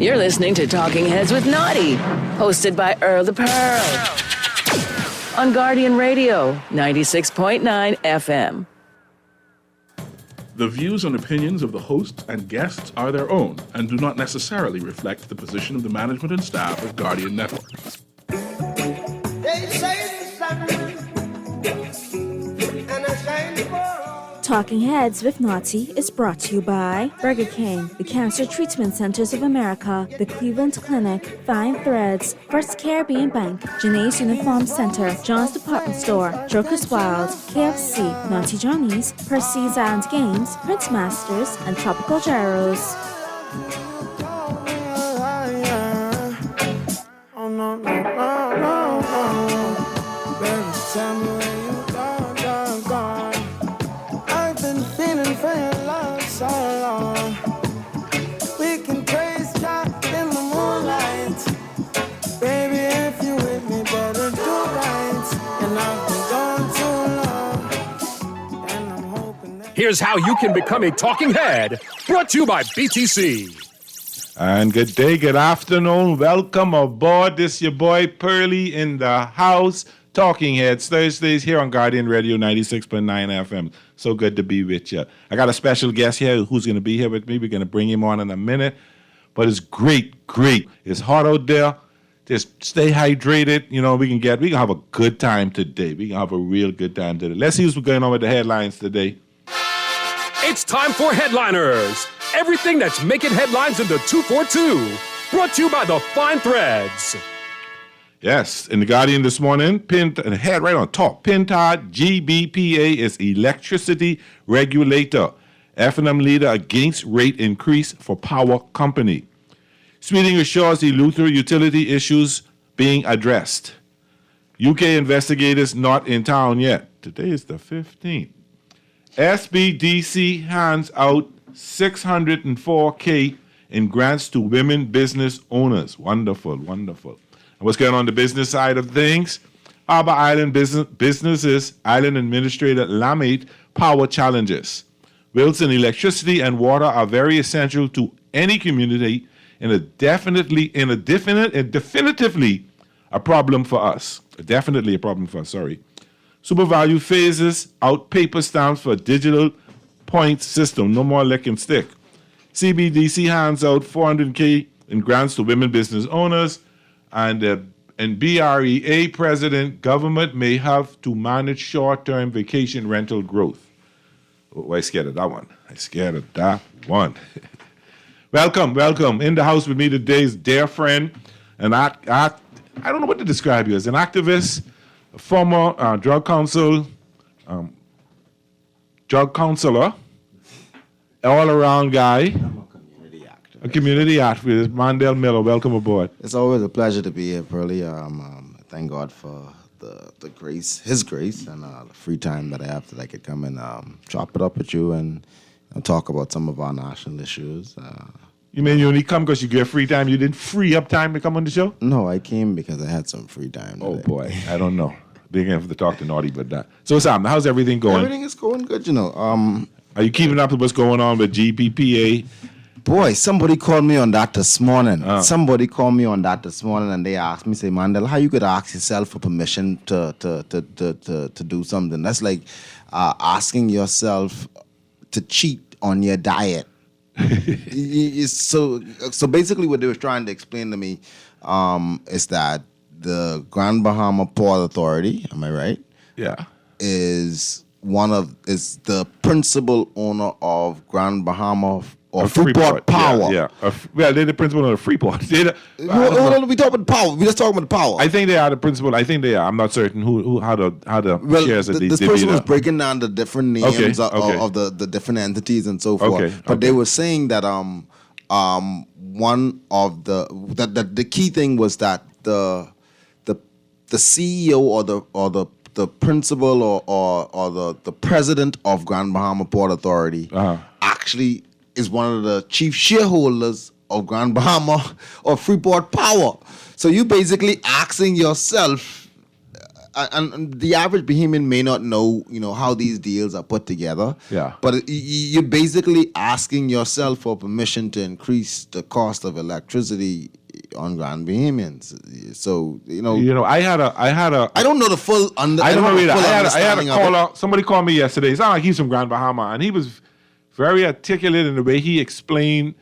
You're listening to Talking Heads with Naughty, hosted by Earl the Pearl. On Guardian Radio, 96.9 FM. The views and opinions of the host and guests are their own and do not necessarily reflect the position of the management and staff of Guardian Network. They say the sun and I shine for all. Talking Heads with Naughty is brought to you by Burger King, the Cancer Treatment Centers of America, the Cleveland Clinic, Fine Threads, First Caribbean Bank, Janae's Uniform Center, John's Department Store, Joker's Wild, KFC, Naughty Johnny's, Percy's and Games, Prince Masters, and Tropical Gyros. Oh, no, no, no, no, no. Baby, tell me where you gone. I've been feeling for your love so long. We can praise God in the moonlight. Baby, if you with me, better do right. And I've been gone too long. And I'm hoping that... Here's how you can become a talking head. Brought to you by BTC. And good day, good afternoon. Welcome aboard. This your boy Pearly in the house. Talking Heads Thursdays here on Guardian Radio 96.9 FM. So good to be with you. I got a special guest here who's going to be here with me. We're going to bring him on in a minute. But it's great. It's hot out there. Just stay hydrated. You know, we can have a good time today. We can have a real good time today. Let's see what's going on with the headlines today. It's time for Headliners. Everything that's making headlines in the 242. Brought to you by the Fine Threads. Yes, in the Guardian this morning, head right on top. PINTAD GBPA is electricity regulator. F&M leader against rate increase for power company. Sweeting assures the Luther utility issues being addressed. UK investigators not in town yet. Today is the 15th. SBDC hands out $604K in grants to women business owners. Wonderful. And what's going on the business side of things? Harbor Island businesses, Island Administrator Lamate power challenges. Wilson electricity and water are very essential to any community and definitively a problem for us. Definitely a problem for us, sorry. SuperValue phases out paper stamps for digital point system. No more lick and stick. CBDC hands out $400K in grants to women business owners. And BREA president, government may have to manage short-term vacation rental growth. Oh, I scared of that one. Welcome. In the house with me today is dear friend, and I don't know what to describe you as, an activist, a former drug counselor, all-around guy. A community activist, Mandel Miller. Welcome aboard. It's always a pleasure to be here, Pearly. Thank God for the grace, His grace, and the free time that I have that I could come and chop it up with you and talk about some of our national issues. You mean you only come because you get free time? You didn't free up time to come on the show? No, I came because I had some free time today. Oh, boy. I don't know. Big enough to talk to Naughty about that. So, Sam, how's everything going? Everything is going good, you know. Are you keeping up with what's going on with GPPA? Boy, somebody called me on that this morning. And they asked me, say, Mandel, how you could ask yourself for permission to do something? That's like asking yourself to cheat on your diet. So basically what they were trying to explain to me is that the Grand Bahama Port Authority, am I right? Yeah. Is the principal owner of Grand Bahama or Freeport Power. Yeah. Well, they're the principal of Freeport. We talk about power. We just talking about power. I think they are the principal. I think they are. I'm not certain how the shares that they this person was breaking down the different names of the different entities and so forth. But they were saying that one of the key thing was that the CEO or the principal or the president of Grand Bahama Port Authority actually is one of the chief shareholders of Grand Bahama or Freeport Power. So you basically asking yourself, and the average Bahamian may not know, how these deals are put together. Yeah. But you're basically asking yourself for permission to increase the cost of electricity on Grand Bahamians. So I had a I don't know the full I don't know either. I had a understanding of it. caller. Somebody called me yesterday. It's not like he's from Grand Bahama, and he was very articulate in the way he explained,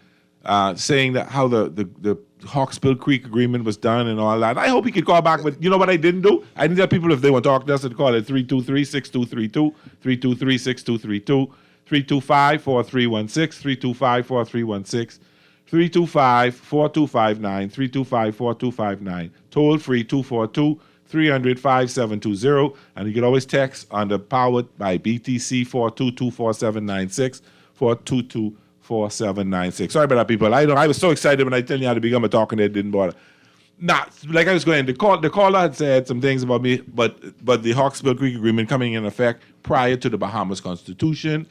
saying that how the Hawksbill Creek agreement was done and all that. I hope he could call back, but you know what I didn't do? I didn't tell people if they want to talk to us to call it 323-6232, 323-6232, 325-4316, 325-4316, 325-4259, 325-4259, toll free 242-300-5720, and you can always text on the powered by BTC 422-4796, 422-4796. Sorry about that, people. I was so excited when I tell you how to become a talking head, didn't bother. Like I was going, the caller had said some things about me, but the Hawksbill Creek Agreement coming in effect prior to the Bahamas Constitution.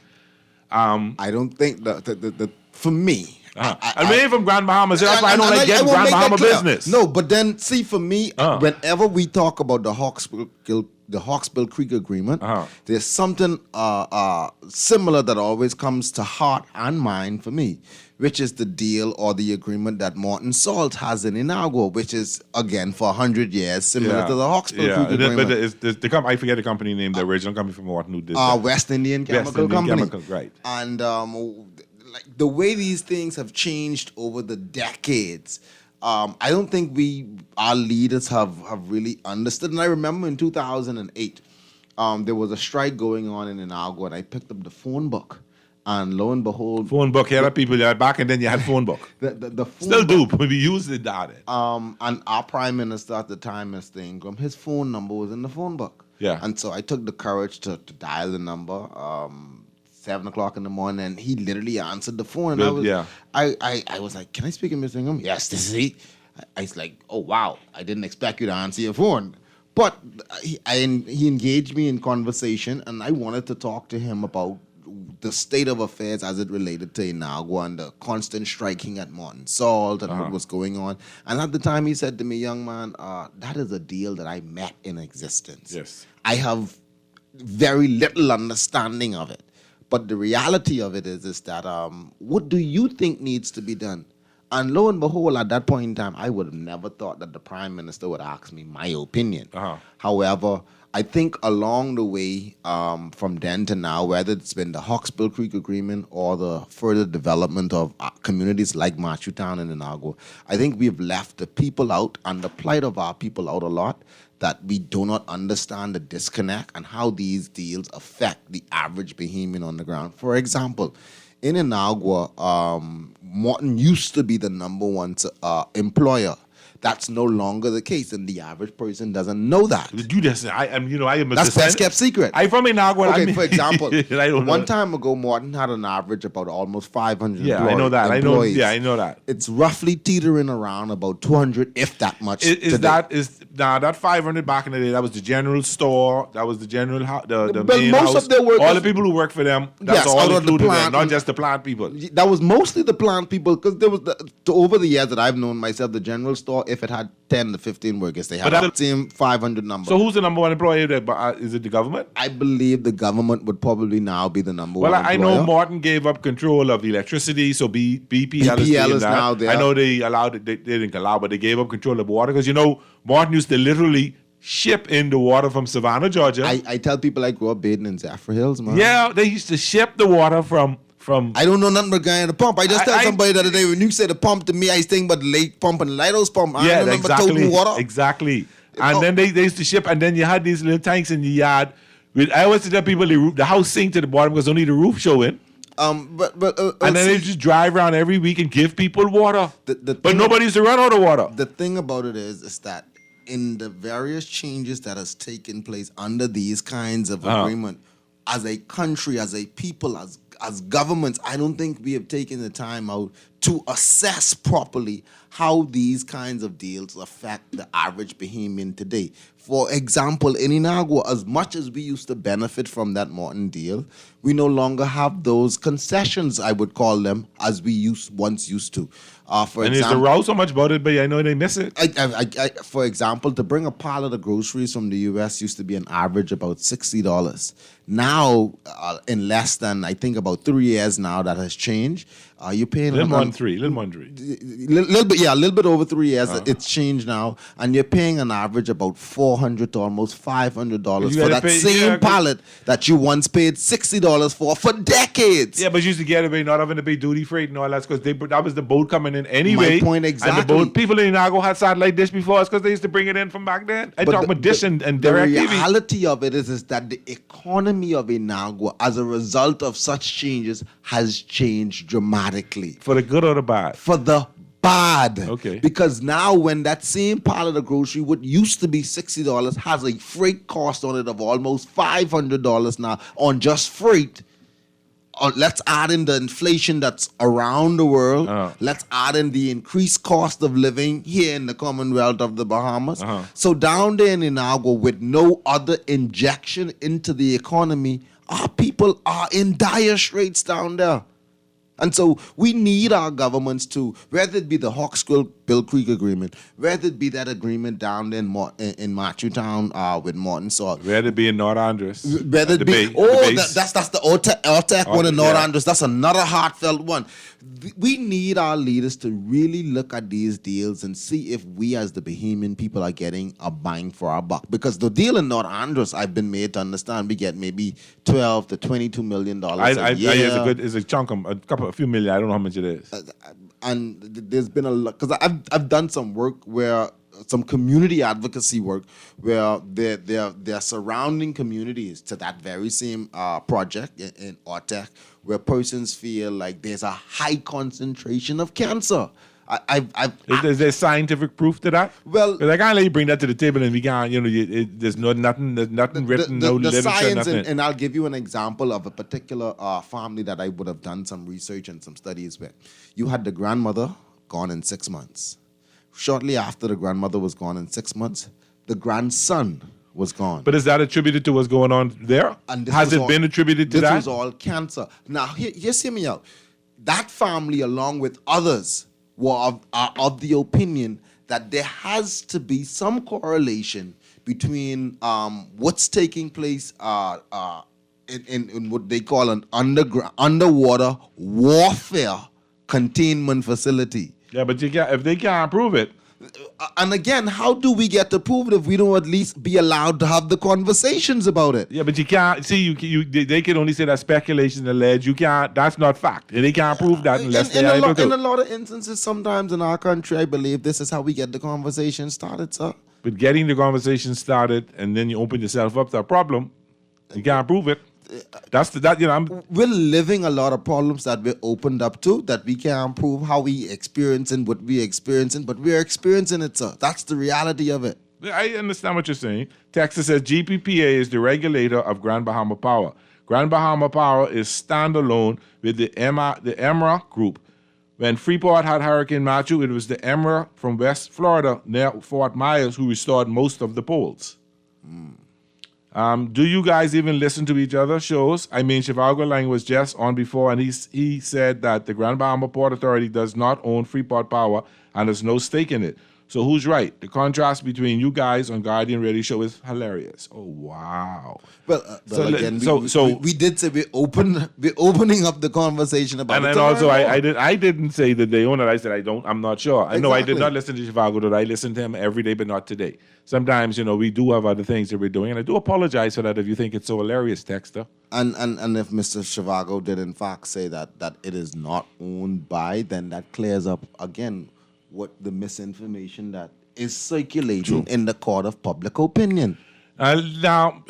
I don't think that for me. I mean, from Grand Bahamas, that's why I don't like getting Grand Bahama business. No, but then see, for me, whenever we talk about the Hawksbill Creek Agreement, there's something similar that always comes to heart and mind for me, which is the deal or the agreement that Morton Salt has in Inagua, which is, again, for 100 years, similar to the Hawksbill Creek Agreement. But I forget the company name, the original company from Morton who did that. West Indian Chemical Company. Right. And like the way these things have changed over the decades, I don't think our leaders have really understood. And I remember in 2008, there was a strike going on in Inagua, and I picked up the phone book. And lo and behold, phone book. Here are people that back, and then you had phone book. The phone still book, do, but we use it that. And our prime minister at the time, Mr. Ingram, his phone number was in the phone book. Yeah. And so I took the courage to dial the number. 7 o'clock in the morning, and he literally answered the phone. And I was like, "Can I speak to Mr. Ingram?" Yes, this is he. I was like, "Oh wow, I didn't expect you to answer your phone." But he engaged me in conversation, and I wanted to talk to him about the state of affairs as it related to Inagua and the constant striking at Morton Salt and what was going on. And at the time, he said to me, "Young man, that is a deal that I met in existence. Yes, I have very little understanding of it." But the reality of it is that what do you think needs to be done? And lo and behold, at that point in time, I would have never thought that the prime minister would ask me my opinion. However, I think along the way, from then to now, whether it's been the Hawksbill Creek Agreement or the further development of communities like Machutown and Inagua, I think we've left the people out and the plight of our people out a lot, that we do not understand the disconnect and how these deals affect the average Bahamian on the ground. For example, in Inagua, Morton used to be the number one employer. That's no longer the case, and the average person doesn't know that. You just, I am a That's best kept secret. I'm from Inagua. Okay, for example, I don't one time ago, Morton had an average about almost 500 Yeah, I know that. employees. I know that. It's roughly teetering around about 200, if that much. That 500 back in the day? That was the general store. That was the general the But main most house. of their workers, all the people who work for them. That's all out of the included there, plant, not just the plant people. That was mostly the plant people, because there was over the years that I've known myself, the general store, if it had 10 to 15 workers, they had the same 500 number. So who's the number one employer there? Is it the government? I believe the government would probably now be the number one employer. I know Morton gave up control of the electricity, so BPL is now there. I know they allowed it. They didn't allow, but they gave up control of water, because Morton used to literally ship in the water from Savannah, Georgia. I tell people I grew up bathing in Zephyr Hills, man. Yeah, they used to ship the water from. I don't know nothing about guy in the pump. I just tell somebody the other day, when you say the pump to me, I think about the lake pump and the lighthouse pump. I don't remember toting water. Exactly. And then they used to ship, and then you had these little tanks in the yard. I always tell people the house sink to the bottom because only the roof showing. And then they just drive around every week and give people water. But nobody used to run out of water. The thing about it is that in the various changes that has taken place under these kinds of agreement, as a country, as a people, as governments, I don't think we have taken the time out to assess properly how these kinds of deals affect the average Bahamian today. For example, in Inagua, as much as we used to benefit from that Morton deal, we no longer have those concessions, I would call them, as we once used to. For And example, there's a row so much about it, but I know they miss it. for example, to bring a pallet of groceries from the U.S. used to be an average about $60. Now, in less than, I think, about 3 years now, that has changed. You're paying Little more on- than three. Little more than three. a little bit over 3 years. It's changed now, and you're paying an average about $400 to almost $500 You for gotta that pay- same yeah, 'cause- pallet that you once paid $60 for decades. Yeah, but you used to get away not having to pay duty freight and all that because that was the boat coming in anyway. point And exactly. the boat, people in Inago had satellite dish before us because they used to bring it in from back then. I talk about dish and the direct TV. reality of it is that the economy of Inagua, as a result of such changes, has changed dramatically. For the good or the bad. For the bad. Okay. Because now when that same pallet of grocery, what used to be $60, has a freight cost on it of almost $500 now on just freight. Let's add in the inflation that's around the world. Let's add in the increased cost of living here in the Commonwealth of the Bahamas. So down there in Inagua, with no other injection into the economy, our people are in dire straits down there. And so we need our governments to, whether it be the Hawksquill Bill Creek Agreement, whether it be that agreement down there in Matthewtown with Morton Salt, Whether it be in North Andres. whether it be, that's the OTEC one in North yeah. Andres. That's another heartfelt one. We need our leaders to really look at these deals and see if we as the Bahamian people are getting a bang for our buck. Because the deal in North Andres, I've been made to understand, we get maybe $12 to $22 million a year. It's a chunk of a few million. I don't know how much it is. And there's been a lot, because I've done some work where some community advocacy work where they're surrounding communities to that very same project in OTEC, where persons feel like there's a high concentration of cancer. Is there scientific proof to that? Well, 'cause I can't let you bring that to the table and we can't, there's nothing written, no the literature, science, nothing. and I'll give you an example of a particular family that I would have done some research and some studies with. You had the grandmother gone in 6 months. Shortly after the grandmother was gone in 6 months, the grandson was gone. But is that attributed to what's going on there? And this Has was it all- been attributed to this that? was all cancer. Now, just hear me out. That family, along with others, are of the opinion that there has to be some correlation between what's taking place in what they call an underwater warfare containment facility. Yeah, but if they can't prove it, And again, how do we get to prove it if we don't at least be allowed to have the conversations about it? yeah, but you can't see. They can only say that speculation, alleged. You can't. That's not fact, and they can't prove that unless in they're able in a to. lot of instances, sometimes in our country, I believe this is how we get the conversation started, sir. But getting the conversation started, and then you open yourself up to a problem, you can't prove it. We're living a lot of problems that we're opened up to, that we can't prove how we experiencing what we're experiencing, but we're experiencing it, sir. That's the reality of it. I understand what you're saying. Texas says GPPA is the regulator of Grand Bahama Power. Grand Bahama Power is standalone with the EMRA group. When Freeport had Hurricane Matthew, it was the EMRA from West Florida near Fort Myers who restored most of the poles. Do you guys even listen to each other's shows? I mean, Shivago Lang was just on before, and he said that the Grand Bahama Port Authority does not own Freeport Power and has no stake in it. So who's right? The contrast between you guys on Guardian Radio Show is hilarious. Oh, wow. Well, again, we did say we're opening up the conversation about and it. then also, I didn't say that they own it. I said I'm not sure. I know I did Exactly. not listen to Shivago. I listen to him every day, but not today. Sometimes, we do have other things that we're doing, and I do apologize for that if you think it's so hilarious, Texter. And if Mr. Shivago did in fact say that it is not owned by, then that clears up again what the misinformation that is circulating in the court of public opinion. Now,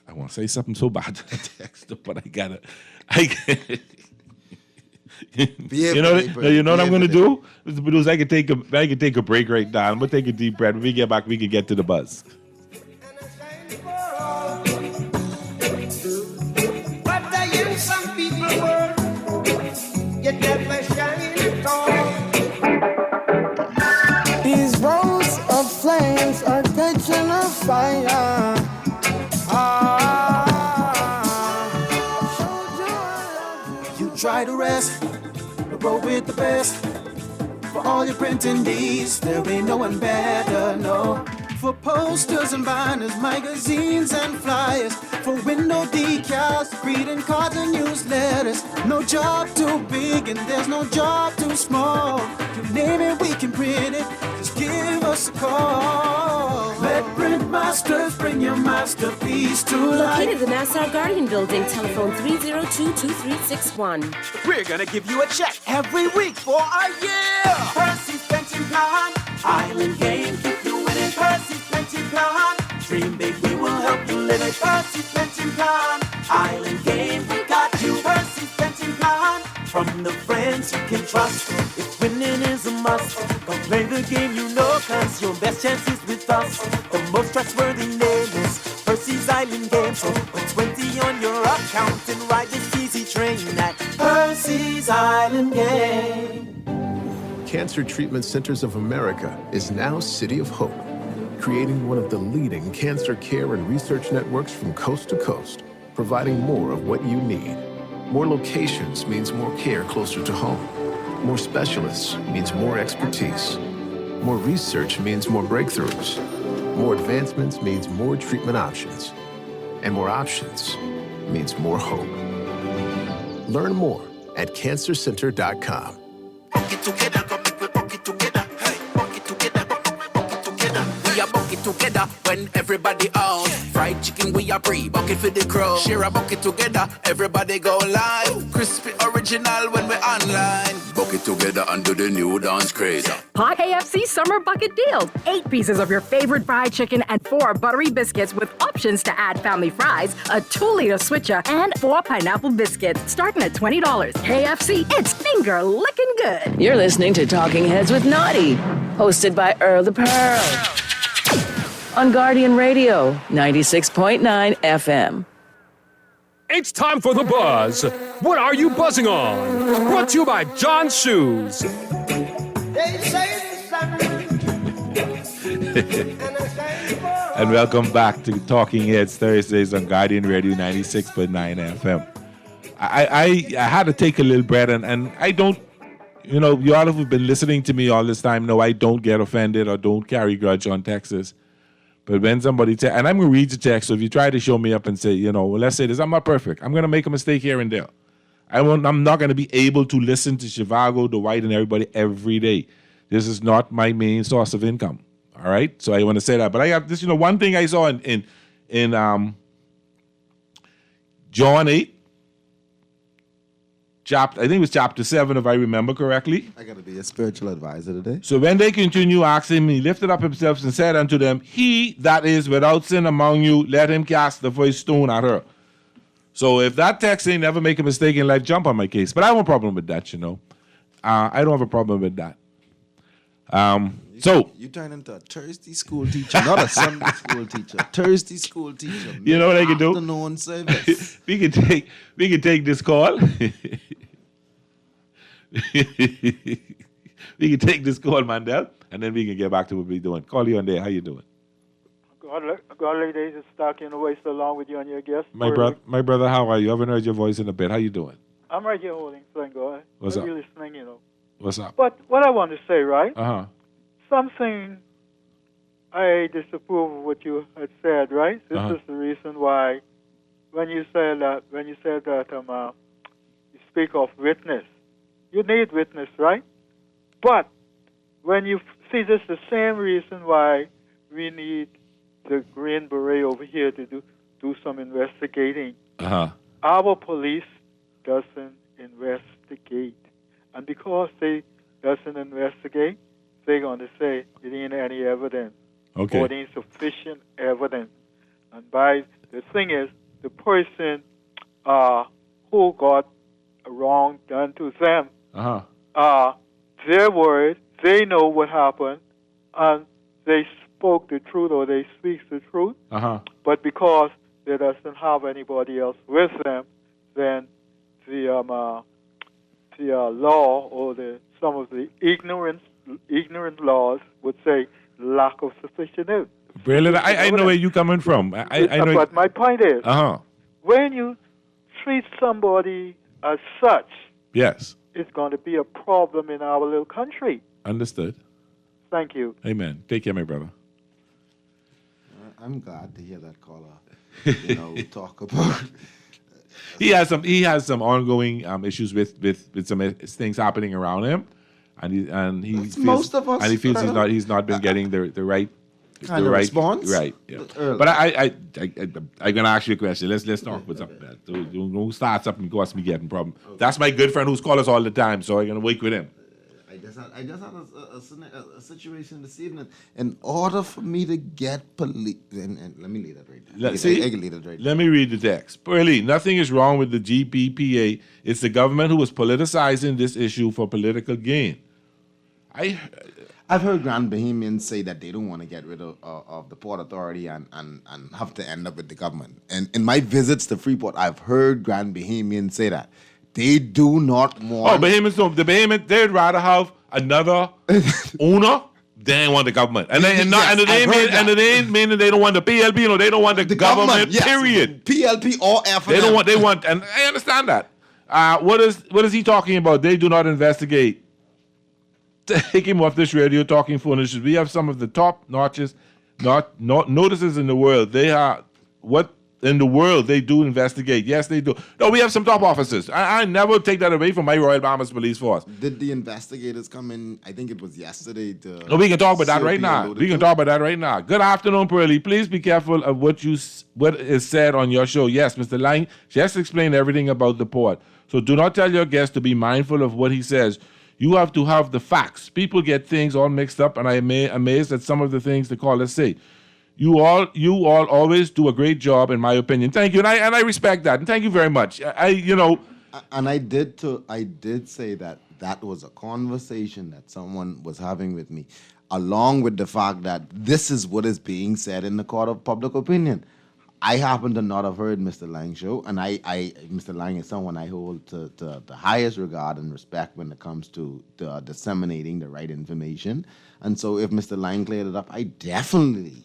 I want to say something so bad to Texter, but I gotta. You know what I'm going to do? Mr. Producer, I can take a break right now. I'm going to take a deep breath. When we get back, we can get to the buzz. But I am some people world, you never shine at all. buy the rest. Roll with the best. For all your printing needs, there ain't no one better, no. For posters and banners, magazines and flyers. For window decals, greeting cards and newsletters. No job too big and there's no job too small. You name it, we can print it. Just give us a call. Let Print Masters bring your masterpiece to life. Located in the Nassau Guardian Building, telephone 302-2361. We're gonna give you a check every week for a year. Percy's Pension Plan, Island Game, keep you winning. Percy's Pension Plan, dream big, we will help you live it. Percy's Pension Plan, Island Game, we got you. Percy's Pension Plan, from the friends you can trust. If winning is a must, go play the game you know, cause your best chance is with us. The most trustworthy name is Percy's Island Game. So put 20 on your account and ride this easy train at Percy's Island Game. Cancer Treatment Centers of America is now City of Hope, creating one of the leading cancer care and research networks from coast to coast, providing more of what you need. More locations means more care closer to home. More specialists means more expertise. More research means more breakthroughs. More advancements means more treatment options. And more options means more hope. Learn more at cancercenter.com. We are bucket together when everybody out. Fried chicken, we are free, bucket for the crow. Share a bucket together, everybody go live. Crispy original when we're online. Bucket together under the new dance craze. Hot KFC Summer Bucket Deal. 8 pieces of your favorite fried chicken and 4 buttery biscuits with options to add family fries, a 2-liter switcher, and 4 pineapple biscuits, starting at $20. KFC, it's finger licking good. You're listening to Talking Heads with Naughty, hosted by Earl the Pearl. On Guardian Radio, 96.9 FM. It's time for The Buzz. What are you buzzing on? Brought to you by John's Shoes. And welcome back to Talking Heads Thursdays on Guardian Radio 96.9 FM. I had to take a little breath, and I don't, you all who've been listening to me all this time know I don't get offended or don't carry grudge on texts. But when somebody and I'm going to read the text, so if you try to show me up and say, well, let's say this, I'm not perfect. I'm going to make a mistake here and there. I'm not going to be able to listen to Chivago, the White, and everybody every day. This is not my main source of income. All right? So I want to say that. But I have this, one thing I saw in John 8, I think it was chapter 7, if I remember correctly. I got to be a spiritual advisor today. So when they continue asking me, he lifted up himself and said unto them, he that is without sin among you, let him cast the first stone at her. So if that text ain't never make a mistake in life, jump on my case. But I have no problem with that, I don't have a problem with that. You turn into a Thursday school teacher, not a Sunday school teacher. Thursday school teacher. You know what I can do? Afternoon service. we can take this call. We can take this call, Mandel, and then we can get back to what we're doing. Call you on there. How you doing? Godly days is stuck in away so long with you and your guest. My brother, how are you? I haven't heard your voice in a bit. How you doing? I'm right here holding, thank God. What's up? You're listening, What's up? But what I want to say, right? Uh-huh. Something I disapprove of what you had said, right? This is the reason why when you said that you speak of witness, you need witness, right? But when you see this, the same reason why we need the Green Beret over here to do some investigating. Our police doesn't investigate, and because they doesn't investigate, they're going to say it ain't any evidence. Okay. Or it ain't sufficient evidence. And the thing is, the person who got wrong done to them, they're worried, they know what happened, and they spoke the truth or they speak the truth. But because they doesn't have anybody else with them, then the law or some of the ignorant laws would say lack of sufficient evidence. Really, I know where you're coming from. I know. But my point is, when you treat somebody as such, Yes. it's going to be a problem in our little country. Understood. Thank you. Amen. Take care, my brother. I'm glad to hear that caller, talk about. He has some ongoing issues with some things happening around him, and he feels, most of us, and he feels he's not been getting the right kind of response. Right. Yeah. But I'm gonna ask you a question. Let's talk about something. Don't start something because me getting problem. Okay. That's my good friend who's called us all the time, so I'm gonna wake with him. I just had a situation this evening. In order for me to get police, and let me leave that right there. I can leave that right there. Let me read the text. Pearlie, nothing is wrong with the GPPA. It's the government who is politicizing this issue for political gain. I've heard Grand Bahamians say that they don't want to get rid of the Port Authority and have to end up with the government. And in my visits to Freeport, I've heard Grand Bahamians say that. They do not want... Oh, Bahamians don't. The Bahamians, they'd rather have another owner than want the government. And it ain't meaning they don't want the PLP, they don't want the government, yes. Period. PLP or F. They want, and I understand that. What is he talking about? They do not investigate. Take him off this radio talking foolishness. We have some of the top notices in the world. They are what in the world they do investigate. Yes, they do. No, we have some top officers. I never take that away from my Royal Bahamas Police Force. Did the investigators come in? I think it was yesterday. No, we can talk about that right now. Good afternoon, Pearlie. Please be careful of what is said on your show. Yes, Mr. Lang just explained everything about the port. So do not tell your guest to be mindful of what he says. You have to have the facts. People get things all mixed up, and I am amazed at some of the things the callers say. You all always do a great job, in my opinion. Thank you, and I respect that, and thank you very much. And I did say that was a conversation that someone was having with me, along with the fact that this is what is being said in the court of public opinion. I happen to not have heard Mr. Lang's show, and Mr. Lang is someone I hold to the highest regard and respect when it comes to disseminating the right information. And so if Mr. Lang cleared it up, I definitely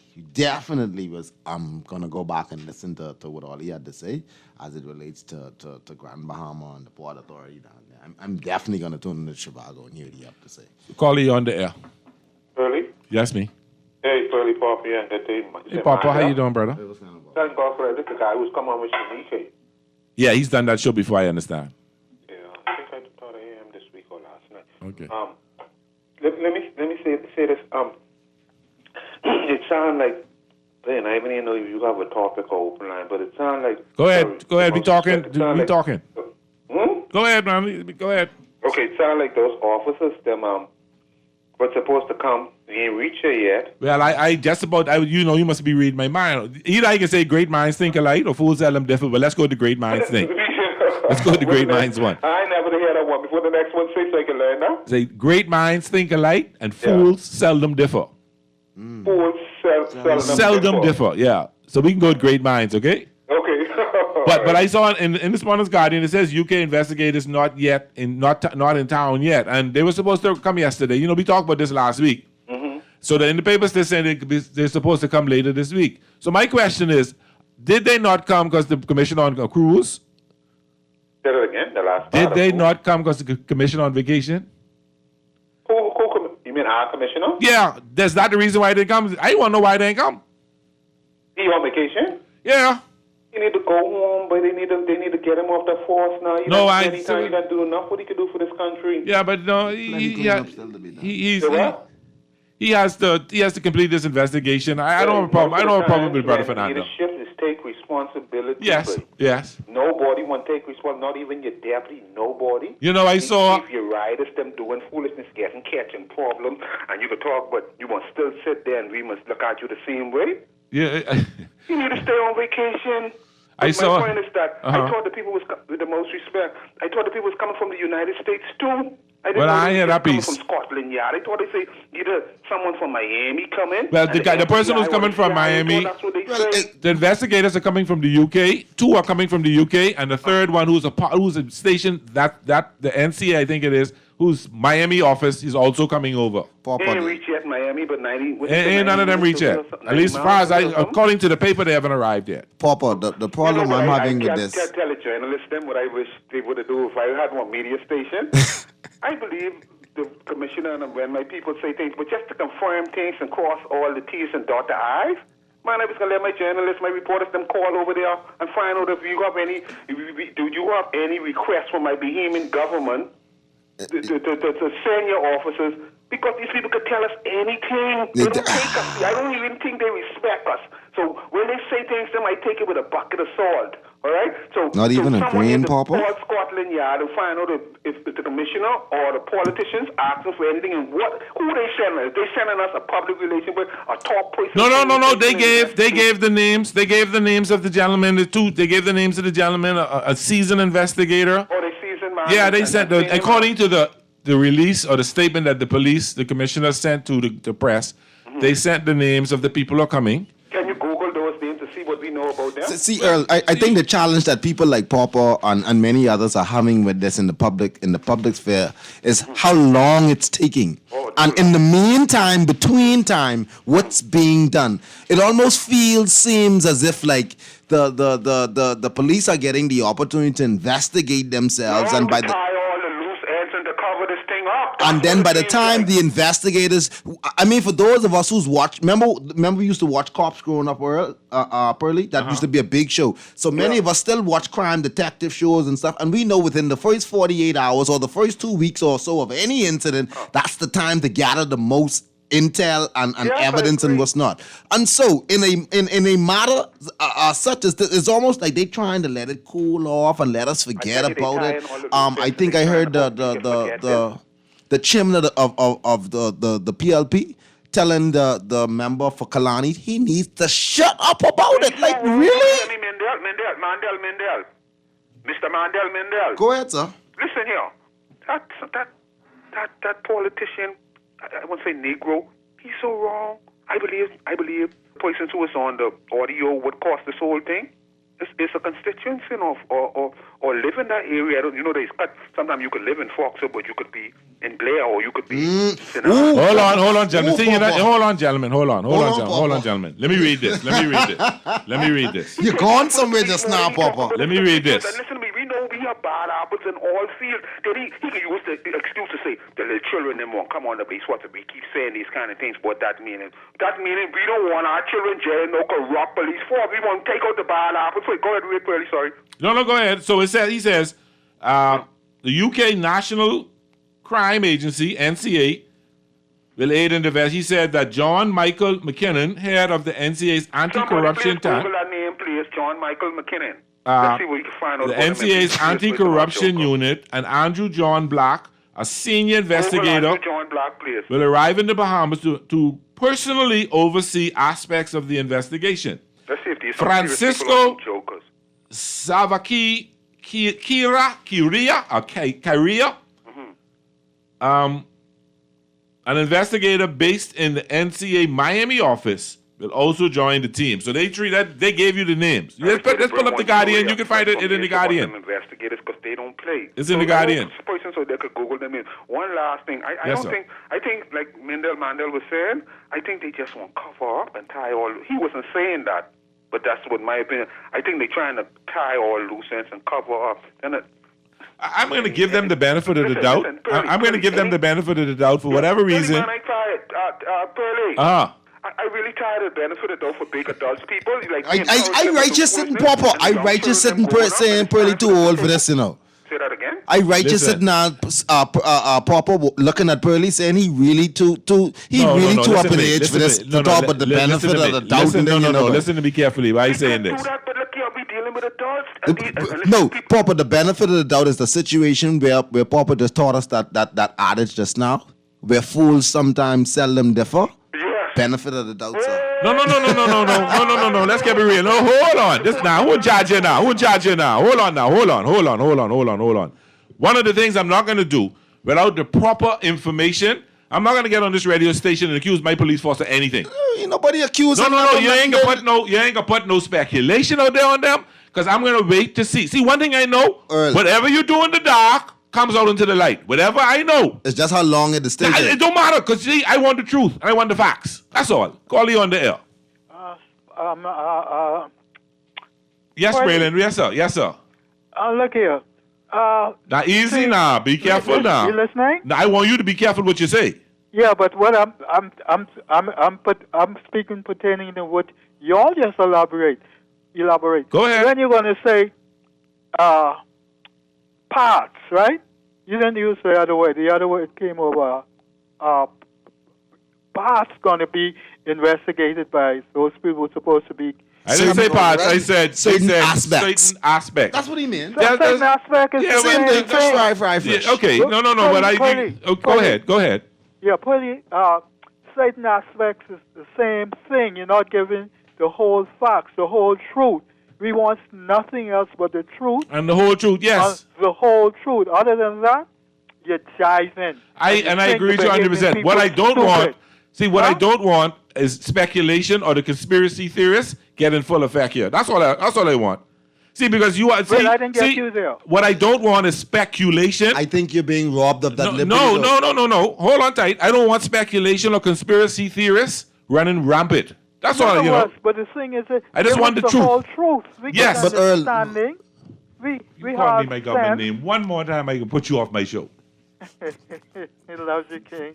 was gonna go back and listen to what all he had to say as it relates to Grand Bahama and the Port Authority down there. I'm definitely gonna tune into Chicago and hear what he had to say. Call you on the air. Pearlie? Yes, me. Hey, Pearlie, Papa, yeah, that day. Hey, Papa, how you doing, brother? Thank God for that. This is the guy who's come on with Shanike. Yeah, he's done that show before, I understand. Yeah, I think I thought I am this week or last night. Okay. Let me say this. It sounds like, man, I even know if you have a topic or open line, but it sounds like. Go ahead. Be talking. Talking. Go ahead, man. Go ahead. Okay, it sounds like those officers, them were supposed to come. They ain't reached here yet. Well, I just about, you must be reading my mind. Either I can say great minds think alike or fools seldom differ, but let's go to the great minds thing. Let's go to the great minds one. I never heard that one before. The next one say so I can learn now. Say great minds think alike and fools seldom differ. Fools seldom differ, yeah. So we can go with great minds, okay? Okay. But I saw in this morning's Guardian, it says UK investigators not in town yet, and they were supposed to come yesterday. We talked about this last week. Mm-hmm. So in the papers they're saying they're supposed to come later this week. So my question is, did they not come because the commission on a cruise? Say it again. The last. Did they not come because the commission on vacation? You mean our commissioner? Yeah. That's not the reason why they come. I want to know why they didn't come. He on vacation? Yeah. He need to go home, but they need to get him off the force now. He doesn't do enough what he could do for this country. Yeah, but no, he has to complete this investigation. I don't have a problem. I don't have a problem with Brother Fernando. Leadership is take responsibility. Yes. Nobody want to take responsibility. Not even your deputy. Nobody. I saw. If your riders them doing foolishness, catching problem, and you can talk, but you must still sit there, and we must look at you the same way. Yeah. You need to stay on vacation. My point is that I thought the people was, with the most respect, I thought the people was coming from the United States too, Well, I hear that coming piece. from Scotland Yard. I thought they say either someone from Miami come in. Well, the person who's coming from Miami, That's what they say. the investigators are coming from the UK. 2 are coming from the UK, and the third one, who's a station that the NCA, I think it is, whose Miami office is also coming over. Ain't reached yet Miami, but 90. Ain't none of them reached yet. At least as far as according to the paper, they haven't arrived yet. Papa, the problem I'm having with I this. can't tell the journalists them what I wish they would have do if I had one media station. I believe the commissioner and when my people say things, but just to confirm things and cross all the T's and dot the I's. Man, I was gonna let my journalists, my reporters, them call over there and find out if you have any. Do you have any requests from my Bahamian government to send your officers? Because these people could tell us anything. They don't take us. I don't even think they respect us. So when they say things, they might take it with a bucket of salt. All right? So Not even a grain, Papa? Call Scotland Yard and find out if the commissioner or the politicians asking for anything and who they sending us. They sending us a public relation with a top person. No. They gave the names. They gave the names of the gentlemen. They gave the names of the gentlemen. A seasoned investigator. Oh, they seasoned man. Yeah, they sent according to the release or the statement that the commissioner sent to the press. Mm-hmm. They sent the names of the people who are coming. Can you Google those names to see what we know about them? See, Earl, I think the challenge that people like Papa and many others are having with this in the public sphere is how long it's taking. And in the meantime, between time, what's being done? It almost seems as if like the police are getting the opportunity to investigate themselves, and by the and then by the time the investigators, I mean, for those of us who's watched, remember we used to watch Cops growing up, Pearly? That used to be a big show. So many of us still watch crime detective shows and stuff, and we know within the first 48 hours or the first 2 weeks or so of any incident, that's the time to gather the most intel and evidence and what's not. And so in a matter such as this, it's almost like they're trying to let it cool off and let us forget about it. I think I heard the chairman of the PLP telling the member for Kalani he needs to shut up about it. Like, really? Mandel. Mr. Mandel. Go ahead, sir. Listen here. That politician, I won't say Negro, he's so wrong. I believe the person who was on the audio would cause this whole thing. It's a constituency or live in that area. Sometimes you could live in Foxville, but you could be in Blair or you could be. Hold on, gentlemen. Hold on, gentlemen. Let me read this. You're going somewhere just now, Papa. Let me read this. Listen to me. We know we have bad apples in all fields. He can use the excuse to say the little children them won't come on the base. What we keep saying these kind of things. What that meaning? That meaning we don't want our children jail, no corrupt police force. We want to take out the bad apples. Wait, go ahead, real quickly. Sorry. No, go ahead. So he says, the UK National Crime Agency, NCA, will aid in the invest. He said that John Michael McKinnon, head of the NCA's anti-corruption task. Google that name, please. John Michael McKinnon. Let's see what we can find out. The NCA's anti-corruption unit and Andrew John Black, a senior investigator, will arrive in the Bahamas to personally oversee aspects of the investigation. Let's see if these Francisco jokers. Savaki Kyria, an investigator based in the NCA Miami office, will also join the team. So they gave you the names. Let's pull up the Guardian. You can find it in the Guardian. Investigators, because they don't play. It's in the Guardian. So they could Google them in. One last thing. I think like Mandel was saying, I think they just want to cover up and tie all. He wasn't saying that, but that's what my opinion. I think they're trying to tie all loose ends and cover up. I'm going to give them the benefit of the doubt. I'm going to give them the benefit of the doubt for whatever reason. Pearly. I really tired of the benefit of doubt for big adults people. Like I righteous sitting, Papa. I righteous sitting saying Pearly too old for this, you know. Say that again. I righteous sitting now, Papa looking at Pearly saying he really too up in age for this to talk about the benefit of the doubt. Listen to me carefully. Why are you saying this? No, Papa, the benefit of the doubt is the situation where Papa just taught us that adage just now, where fools sometimes seldom differ. Benefit of the doubt, sir. No. Let's get it real. No, hold on. This now. Who judge you now? Hold on. One of the things I'm not going to do, without the proper information, I'm not gonna get on this radio station and accuse my police force of anything. Ain't nobody accusing No. them. You ain't gonna put no speculation out there on them, because I'm gonna wait to see. See, one thing I know, whatever you do in the dark comes out into the light. Whatever I know. It's just how long it is taking. It don't matter, because see, I want the truth and I want the facts. That's all. Call you on the air. Yes, Braylon. Yes, sir. Look here. Now, easy now. Be careful now. You listening? Now, I want you to be careful what you say. Yeah, but what I'm speaking pertaining to what y'all just elaborate. Go ahead. When you're gonna say parts, right? You didn't use the other way. The other way came over. Parts gonna be investigated by those people who are supposed to be. I didn't say parts. I said certain aspects. Certain aspects. That's what he meant. Certain aspect is the same thing. That's right, Yeah, okay. No. But I think. Oh, go ahead. Yeah, certain aspects is the same thing. You're not giving the whole facts, the whole truth. We want nothing else but the truth. And the whole truth, yes. The whole truth. Other than that, you're jiving. I agree with you 100%. What I don't want, I don't want is speculation or the conspiracy theorists getting full effect here. That's all I want. See, because you are. Well, I didn't get you there. What I don't want is speculation. I think you're being robbed of that liberty. No. Hold on tight. I don't want speculation or conspiracy theorists running rampant. That's all, you know. But the thing is, I just want the truth. Whole truth. We yes, but understanding. We call me my government name one more time. I can put you off my show. He loves you, King.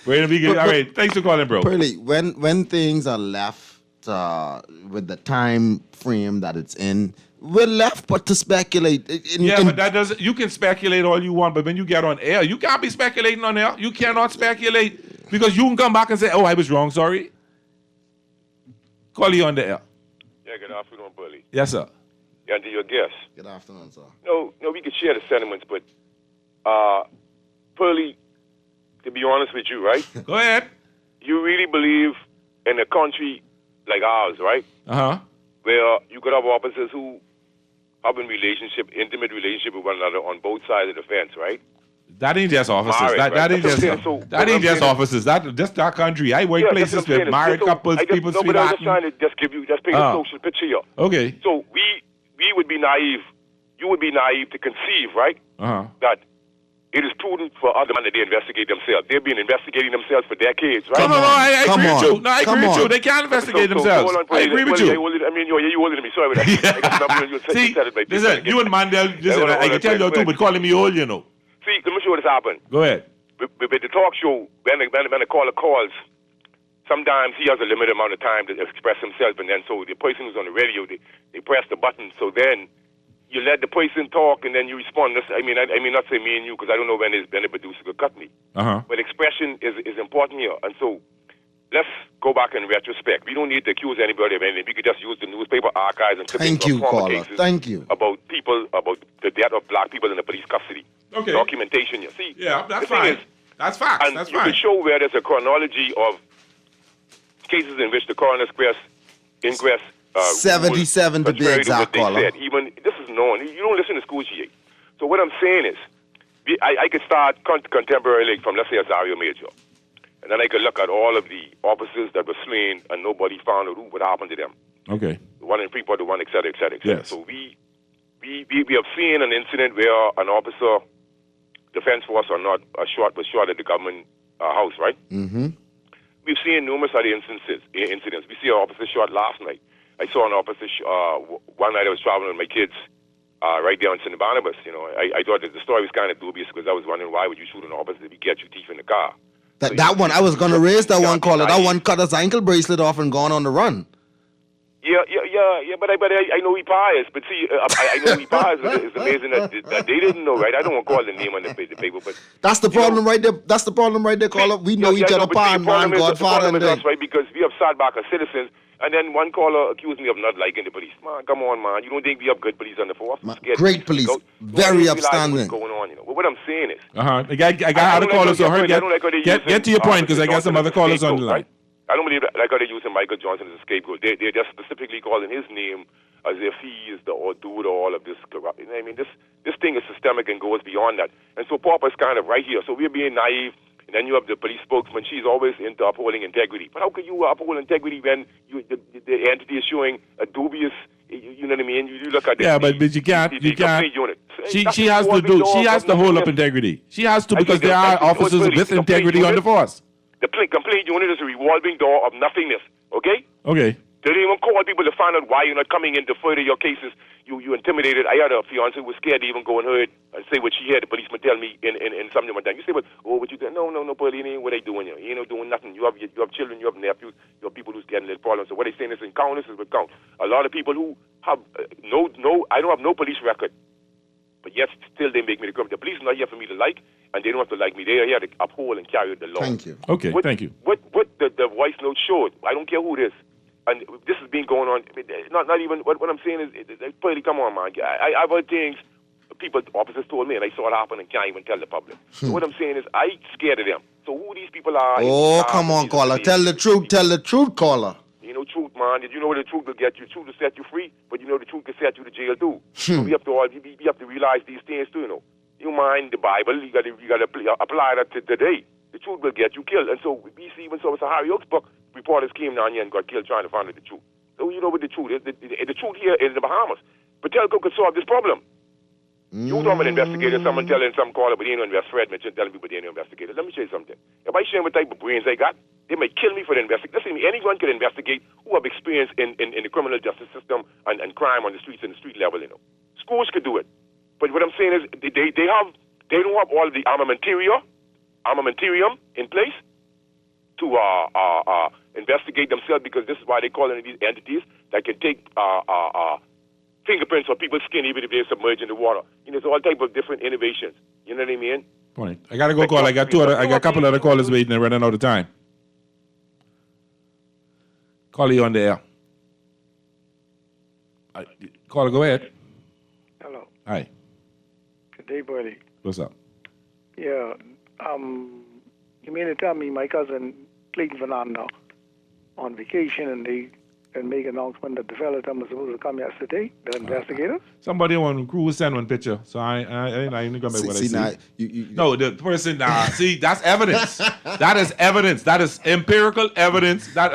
All right. Thanks for calling, bro. Pearly, when things are left with the time frame that it's in, we're left but to speculate. But that doesn't. You can speculate all you want, but when you get on air, you can't be speculating on air. You cannot speculate because you can come back and say, "Oh, I was wrong. Sorry." Call you on the air. Yeah, good afternoon, Bully. Yes, sir. And to your guest. Good afternoon, sir. No, we could share the sentiments, but Pearly, to be honest with you, right? Go ahead. You really believe in a country like ours, right? Where you could have officers who have an intimate relationship with one another on both sides of the fence, right? That ain't just officers. Married, that ain't just officers. That's our country. I work places with married couples, people but I'm just trying to just paint a social picture here. Okay. So we would be naive. You would be naive to conceive, right? That it is prudent for other men that they investigate themselves. They've been investigating themselves for decades, right? No, I agree with you. No, I agree with you. They can't investigate themselves. I agree with you. I mean, you're older than me. Sorry about that. See, listen, you and Mandel, I can tell you too, but calling me old, you know. See, let me show you what has happened. Go ahead. With the talk show, when the caller calls, sometimes he has a limited amount of time to express himself, and then so the person who's on the radio, they press the button, so then you let the person talk, and then you respond. I mean, not say me and you, because I don't know when the producer will cut me. But expression is important here, and so let's go back in retrospect. We don't need to accuse anybody of anything. We could just use the newspaper archives and Thank you, caller. Thank you. About the death of black people in the police custody. Okay. Documentation, you see. Yeah, that's fine. That's facts. And that's you fine. can show where there's a chronology of cases in which the coroner's inquest 77 to be exact, caller. Even this is known. You don't listen to school GA. So what I'm saying is, I could start contemporarily from, let's say, Azario Major. And then I could look at all of the officers that were slain and nobody found out what happened to them. Okay. The one in Freeport, the one, et cetera, et cetera, et cetera. Yes. So we have seen an incident where an officer, defense force was shot at the government house, right? Mm-hmm. We've seen numerous other incidents. We see an officer shot last night. I saw an officer one night I was traveling with my kids right there in St. Barnabas. You know, I thought that the story was kind of dubious because I was wondering why would you shoot an officer if he gets you thief in the car. That one, I was going to raise that one, caller. That one cut his ankle bracelet off and gone on the run. Yeah. But I know he pious. But see, I know he pious. It's amazing that they didn't know, right? I don't want to call the name on the paper, but that's the problem right there. That's the problem right there, caller. We know each other, man, Godfather. The problem is us, right? Because we have sat back as citizens. And then one caller accused me of not liking the police. Man, come on, man. You don't think we have good police on the force? Great police. Very upstanding. What's going on, you know? But what I'm saying is... I got other callers, so get to your point, because I got some other callers on the line. I don't believe like how they're using Michael Johnson as a scapegoat. They're just specifically calling his name as if he is the dude or all of this corrupt. You know what I mean, this thing is systemic and goes beyond that. And so Pauper's kind of right here. So we're being naive. And then you have the police spokesman. She's always into upholding integrity. But how can you uphold integrity when the entity is showing a dubious, you know what I mean? You look at but you can't. Unit. She has to hold up integrity. She has to, because there are officers with integrity on the force. The complaint unit is a revolving door of nothingness. Okay. Okay. They didn't even call people to find out why you're not coming in to further your cases. You intimidated. I had a fiance who was scared to even go and heard and say what she heard. The policeman tell me in something like that. You say, but what you doing? No, police, what they doing here? You ain't doing nothing. You have children, you have nephews, you have people who's getting little problems. So what they saying is encounters is with count. A lot of people who have I don't have no police record, but yet still they make me the criminal. The police are not here for me to like, and they don't have to like me. They are here to uphold and carry the law. Thank you. Okay, thank you. What the voice note showed, I don't care who it is. And this has been going on. Not even what I'm saying is, really, come on, man. I've heard things officers told me, and I saw it happen and can't even tell the public. So what I'm saying is, I scared of them. So who these people are? Oh, come on, caller. Tell the truth, caller. You know, truth, man. You know what the truth will get you? Truth will set you free, but you know the truth can set you to jail too. So we have to realize these things too. You know, you mind the Bible. You got to apply that to today. The truth will get you killed. And so we see even so it's a Harry Oaks book. Reporters came down here and got killed trying to find out the truth. So you know what the truth is? The truth here is in the Bahamas. Patelco could solve this problem. You talking about investigators, someone telling some caller, but they ain't no Fred Mitchell telling people they ain't no investigators. Let me show you something. If I show them what type of brains they got, they may kill me for the investigation. Listen, anyone can investigate who have experience in the criminal justice system and crime on the streets and the street level, you know. Schools could do it. But what I'm saying is they don't have all of the armamentarium in place to investigate themselves, because this is why they call in these entities that can take fingerprints on people's skin even if they're submerged in the water. You know, it's all type of different innovations. You know what I mean? Point. I gotta go call. I got a couple other callers waiting and running out of time. Call you on the air. Caller, go ahead. Hello. Hi. Good day, buddy. What's up? Yeah. You mean to tell me my cousin Clayton Fernando on vacation and they make an announcement that the fellow them was supposed to come yesterday, the investigators? Somebody on crew sent one picture, so I ain't gonna make what I see. Now, no, the person. See, that's evidence. That is evidence. That is empirical evidence. That's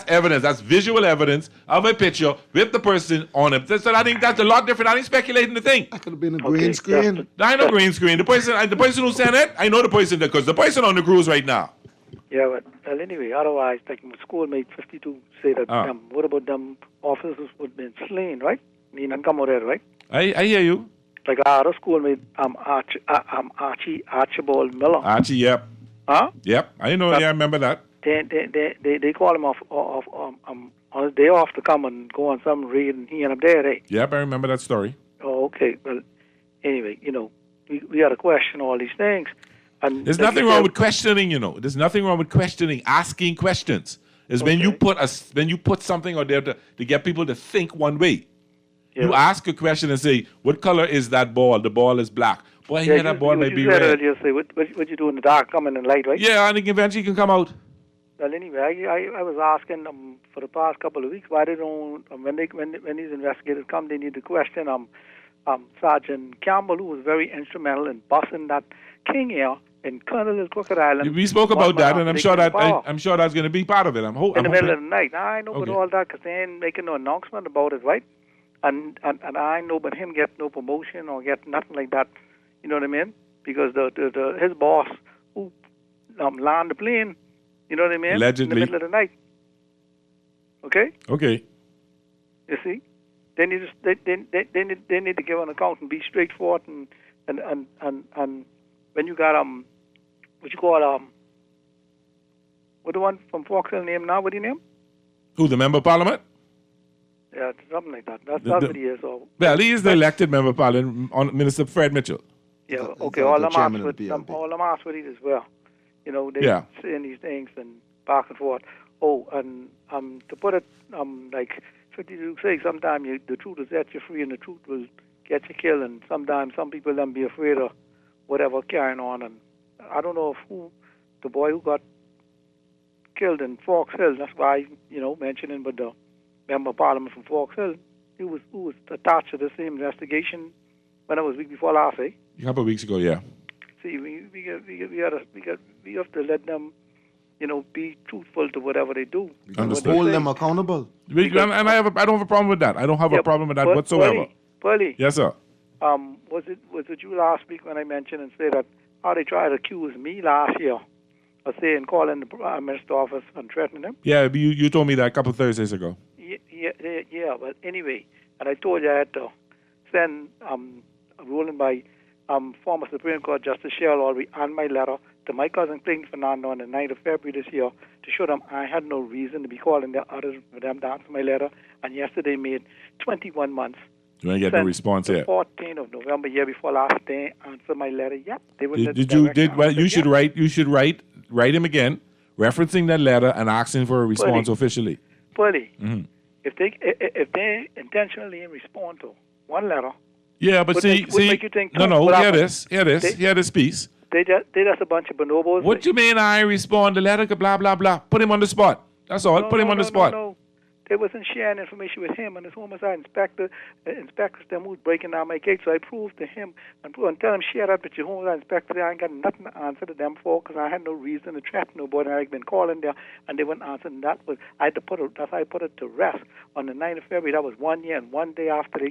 evidence. That's visual evidence of a picture with the person on it. So I think that's a lot different. I ain't speculating the thing. That could have been a green screen. I know green screen. The person who sent it, I know the person because the person on the cruise right now. Yeah, but well, anyway, otherwise, like schoolmate 52 say that what about them officers who had been slain, right? I mean, come out there, right? I hear you. Like our other schoolmate, Archibald Miller. Archie, yep. Huh? Yep, I know. Yeah, I remember that. They call him on his day off to come and go on some raid, and he ended up there, eh? Yep, I remember that story. Oh, okay. Well, anyway, you know, we got to question all these things. And there's nothing wrong with questioning, you know. There's nothing wrong with questioning, asking questions. It's when you put something out there to get people to think one way. Yeah. You ask a question and say, "What color is that ball?" The ball is black. Boy, yeah, that ball may be red. Earlier, say, what you do in the dark, come in the light, right? Yeah, I think eventually you can come out. Well, anyway, I was asking for the past couple of weeks why they don't when these investigators come, they need to question Sergeant Campbell, who was very instrumental in busting that king here in Colonel Crooked Island. We spoke about that, and I'm sure that's going to be part of it. In the middle of the night. I know about all that because they ain't making no announcement about it, right? And I know about him get no promotion or get nothing like that. You know what I mean? Because his boss who landed the plane, you know what I mean? Allegedly. In the middle of the night. Okay. Okay. You see, they need to give an account and be straightforward and when you got what you call what the one from Foxhill name now? What do you name? Who, the member of parliament? Yeah, something like that. That's what he is. Well, he is the elected member of parliament, on Minister Fred Mitchell. Yeah, okay. All I'm asked with it as well. You know, they saying these things and back and forth. Oh, and to put it like 52 say, sometimes the truth will set you free and the truth will get you killed, and sometimes some people then be afraid of whatever carrying on. And I don't know if the boy who got killed in Fox Hill, that's why, you know, mentioning but the member of parliament from Fox Hill, who was attached to the same investigation when it was week before last, eh? A couple of weeks ago, yeah. See, we have to let them, be truthful to whatever they do. Hold them accountable. And I don't have a problem with that. I don't have a problem with that whatsoever. Pearly. Yes, sir. Was it you last week when I mentioned and said that how they tried to accuse me last year of saying calling the Prime Minister's office and threatening him? Yeah, you told me that a couple of Thursdays ago. Yeah, but anyway, and I told you I had to send a ruling by former Supreme Court Justice Cheryl Albury and my letter to my cousin Clayton Fernando on the 9th of February this year to show them I had no reason to be calling them other for them to answer my letter. And yesterday made 21 months. You ain't get no response yet. 14th of November, year before last, they answered my letter. Yep, they were. You should write him again, referencing that letter and asking for a response officially. Pearly, if they intentionally respond to one letter. Yeah, but hear this piece. They just a bunch of bonobos. What you mean I respond to letter, blah, blah, blah. Put him on the spot. That's all. Put him on the spot. No. They wasn't sharing information with him and his homicide inspectors them who's breaking down my case. So I proved to him and tell him, share that with your homicide inspector. I ain't got nothing to answer to them for because I had no reason to threaten nobody. I'd been calling there and they wouldn't answer. And that's how I put it to rest on the 9th of February. That was 1 year and 1 day after they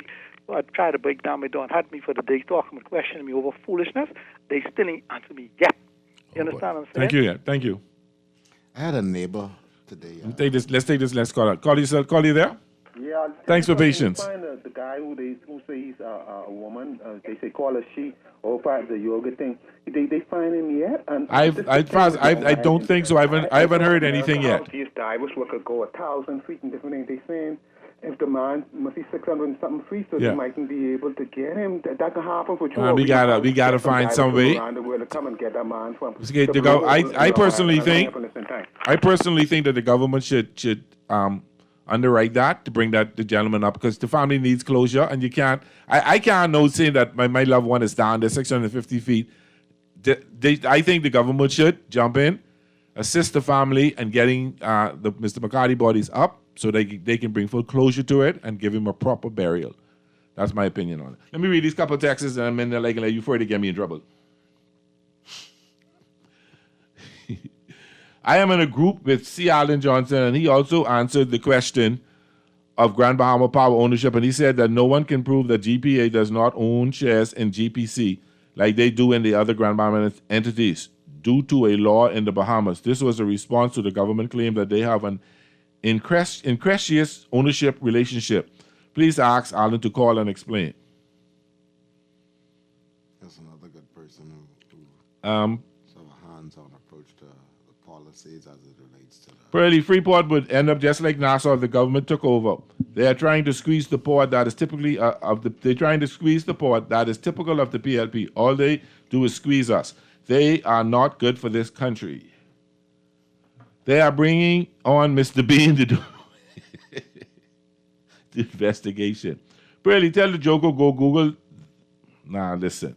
tried to break down my door and had me for the day talking and questioning me over foolishness. They still ain't answered me yet. You understand what I'm saying? Thank you. I had a neighbor today. Let's take this. Let's call it. Call you there? Yeah. Thanks for patience. Find the guy who say he's a woman. They say call her she or part of the yoga thing. They find him yet? And I don't think so. I haven't heard anything yet. These divers could go 1,000 feet and different things. They saying if the man must be 600 and something feet, so they mightn't be able to get him. That can happen for you. We gotta find some way. Around the world to come and get that man from. I personally think that the government should underwrite that to bring the gentleman up because the family needs closure and you can't. I can't know saying that my loved one is down there 650 feet. I think the government should jump in, assist the family and getting the Mr. McCarty bodies up so they can bring full closure to it and give him a proper burial. That's my opinion on it. Let me read these couple of texts and I'm in there like you afraid to get me in trouble. I am in a group with C. Allen Johnson, and he also answered the question of Grand Bahama Power ownership, and he said that no one can prove that GPA does not own shares in GPC like they do in the other Grand Bahama entities due to a law in the Bahamas. This was a response to the government claim that they have an incredious ownership relationship. Please ask Allen to call and explain. That's another good person who sort of a hands-on approach to the policies as it relates to that. Pearly, Freeport would end up just like Nassau if the government took over. They are trying to squeeze the port that is typically they're trying to squeeze the port that is typical of the PLP. All they do is squeeze us. They are not good for this country. They are bringing on Mr. Bean to do the investigation. Pearly, tell the Joker go Google. Nah, listen.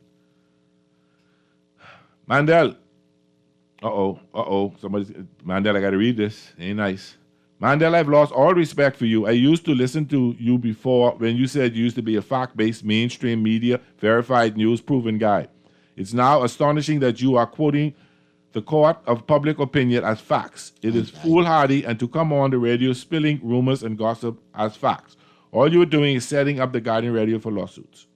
Mandel. Mandel, I got to read this. Ain't nice. Mandel, I've lost all respect for you. I used to listen to you before when you said you used to be a fact-based, mainstream media, verified news, proven guy. It's now astonishing that you are quoting the court of public opinion as facts. It is foolhardy and to come on the radio spilling rumors and gossip as facts. All you're doing is setting up the Guardian Radio for lawsuits.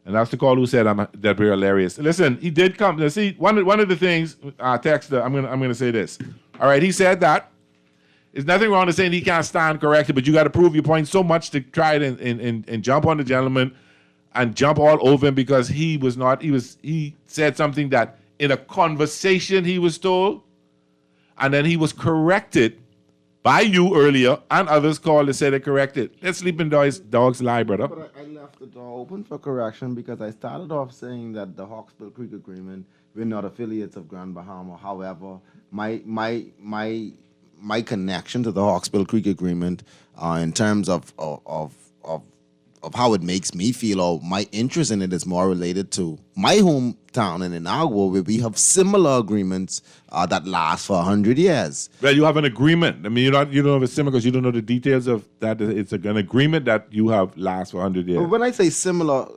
And that's the call who said that we're hilarious. Listen, he did come. Now, see, one of the things, Texter, I'm gonna say this. All right, he said that. There's nothing wrong with saying he can't stand corrected, but you got to prove your point so much to try it and jump on the gentleman and jump all over him because he said something that in a conversation he was told, and then he was corrected by you earlier, and others called and said they corrected. Let sleeping dogs lie, brother. But I left the door open for correction because I started off saying that the Hawksbill Creek Agreement, we're not affiliates of Grand Bahama. However, my connection to the Hawksbill Creek Agreement, in terms of how it makes me feel, or my interest in it is more related to my hometown in Inagua, where we have similar agreements that last for 100 years. Well, you have an agreement. I mean, you don't have a similar because you don't know the details of that. It's an agreement that you have lasts for 100 years. But when I say similar,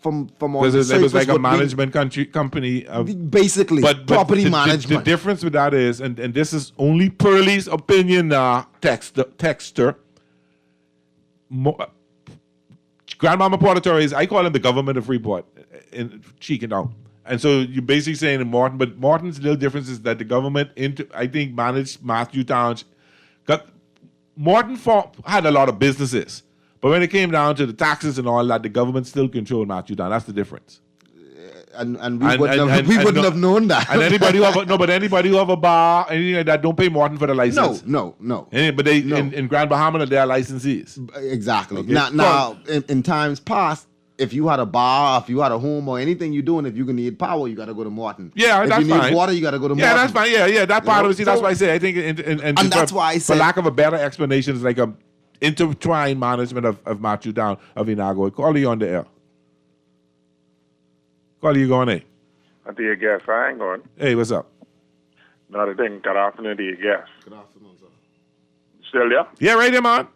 from on the because it was surface, like a management company. Basically, property management. The difference with that is, and this is only Pearlie's opinion, texter. Grandmama Port Authority, I call them the government of Freeport, in cheeking out. And so you're basically saying in Morton, but Morton's little difference is that the government, I think, managed Matthew Township. Morton had a lot of businesses, but when it came down to the taxes and all that, the government still controlled Matthew Town. That's the difference. And we wouldn't have known that. And anybody who have a bar, anything like that, don't pay Morton for the license. No. But in Grand Bahama, they are licensees. Exactly. Okay. Now, in times past, if you had a bar, if you had a home or anything you're doing, if you need power, you got to go to Morton. Yeah, if that's you need fine. water, you got to go to Morton. Yeah, that's fine. Yeah, that part of it. See, that's why I say I think, and that's why I said, for lack of a better explanation, it's like a intertwined management of Matthew Town of Inagua. Call you on the air. Call you going, eh? I think your guest. I ain't going. Hey, what's up? Another thing. Good afternoon to your guest. Good afternoon, sir. Still there? Yeah, right there, man.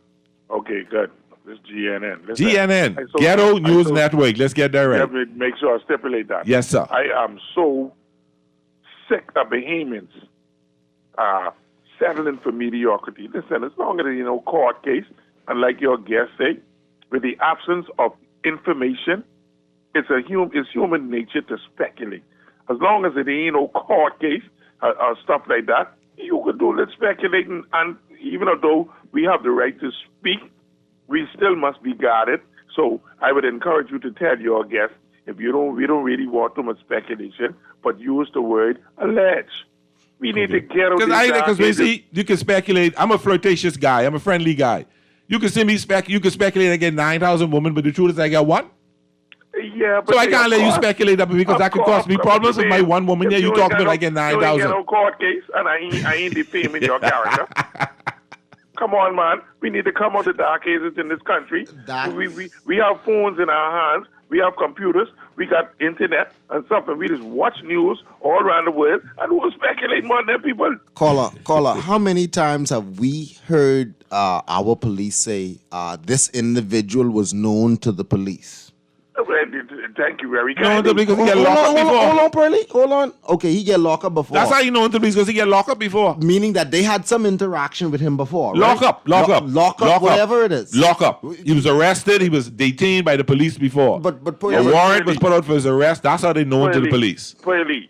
Okay, good. This is GNN. Listen, GNN, Ghetto News Network. Let's get that right. Let me make sure I stipulate that. Yes, sir. I am so sick of Bahamians settling for mediocrity. Listen, as long as there's no court case, and like your guest say, with the absence of information, it's human nature to speculate. As long as it ain't no court case or stuff like that, you can do little speculating. And even though we have the right to speak, we still must be guarded. So I would encourage you to tell your guests, we don't really want too much speculation, but use the word allege. We need to get out Because you can speculate. I'm a flirtatious guy. I'm a friendly guy. You can see me you can speculate I get 9,000 women, but the truth is I get one. Yeah, but so I can't let you speculate that because that could cost me problems with my one woman. Yeah, you talk about I get 9,000. You ain't get no court case, and I ain't defaming your character. Come on, man. We need to come out the dark ages in this country. We have phones in our hands. We have computers. We got internet and stuff, and we just watch news all around the world, and we'll speculate more than people. Caller, how many times have we heard our police say this individual was known to the police? Thank you very much. No, because he get locked up before. Hold on, Pearlie. Hold on. Okay, he get locked up before. That's how you know him to be, because he get locked up before. Meaning that they had some interaction with him before. Lock right? up, whatever it is. Lock up. He was arrested. He was detained by the police before. But a warrant was put out for his arrest. That's how they know him to the police.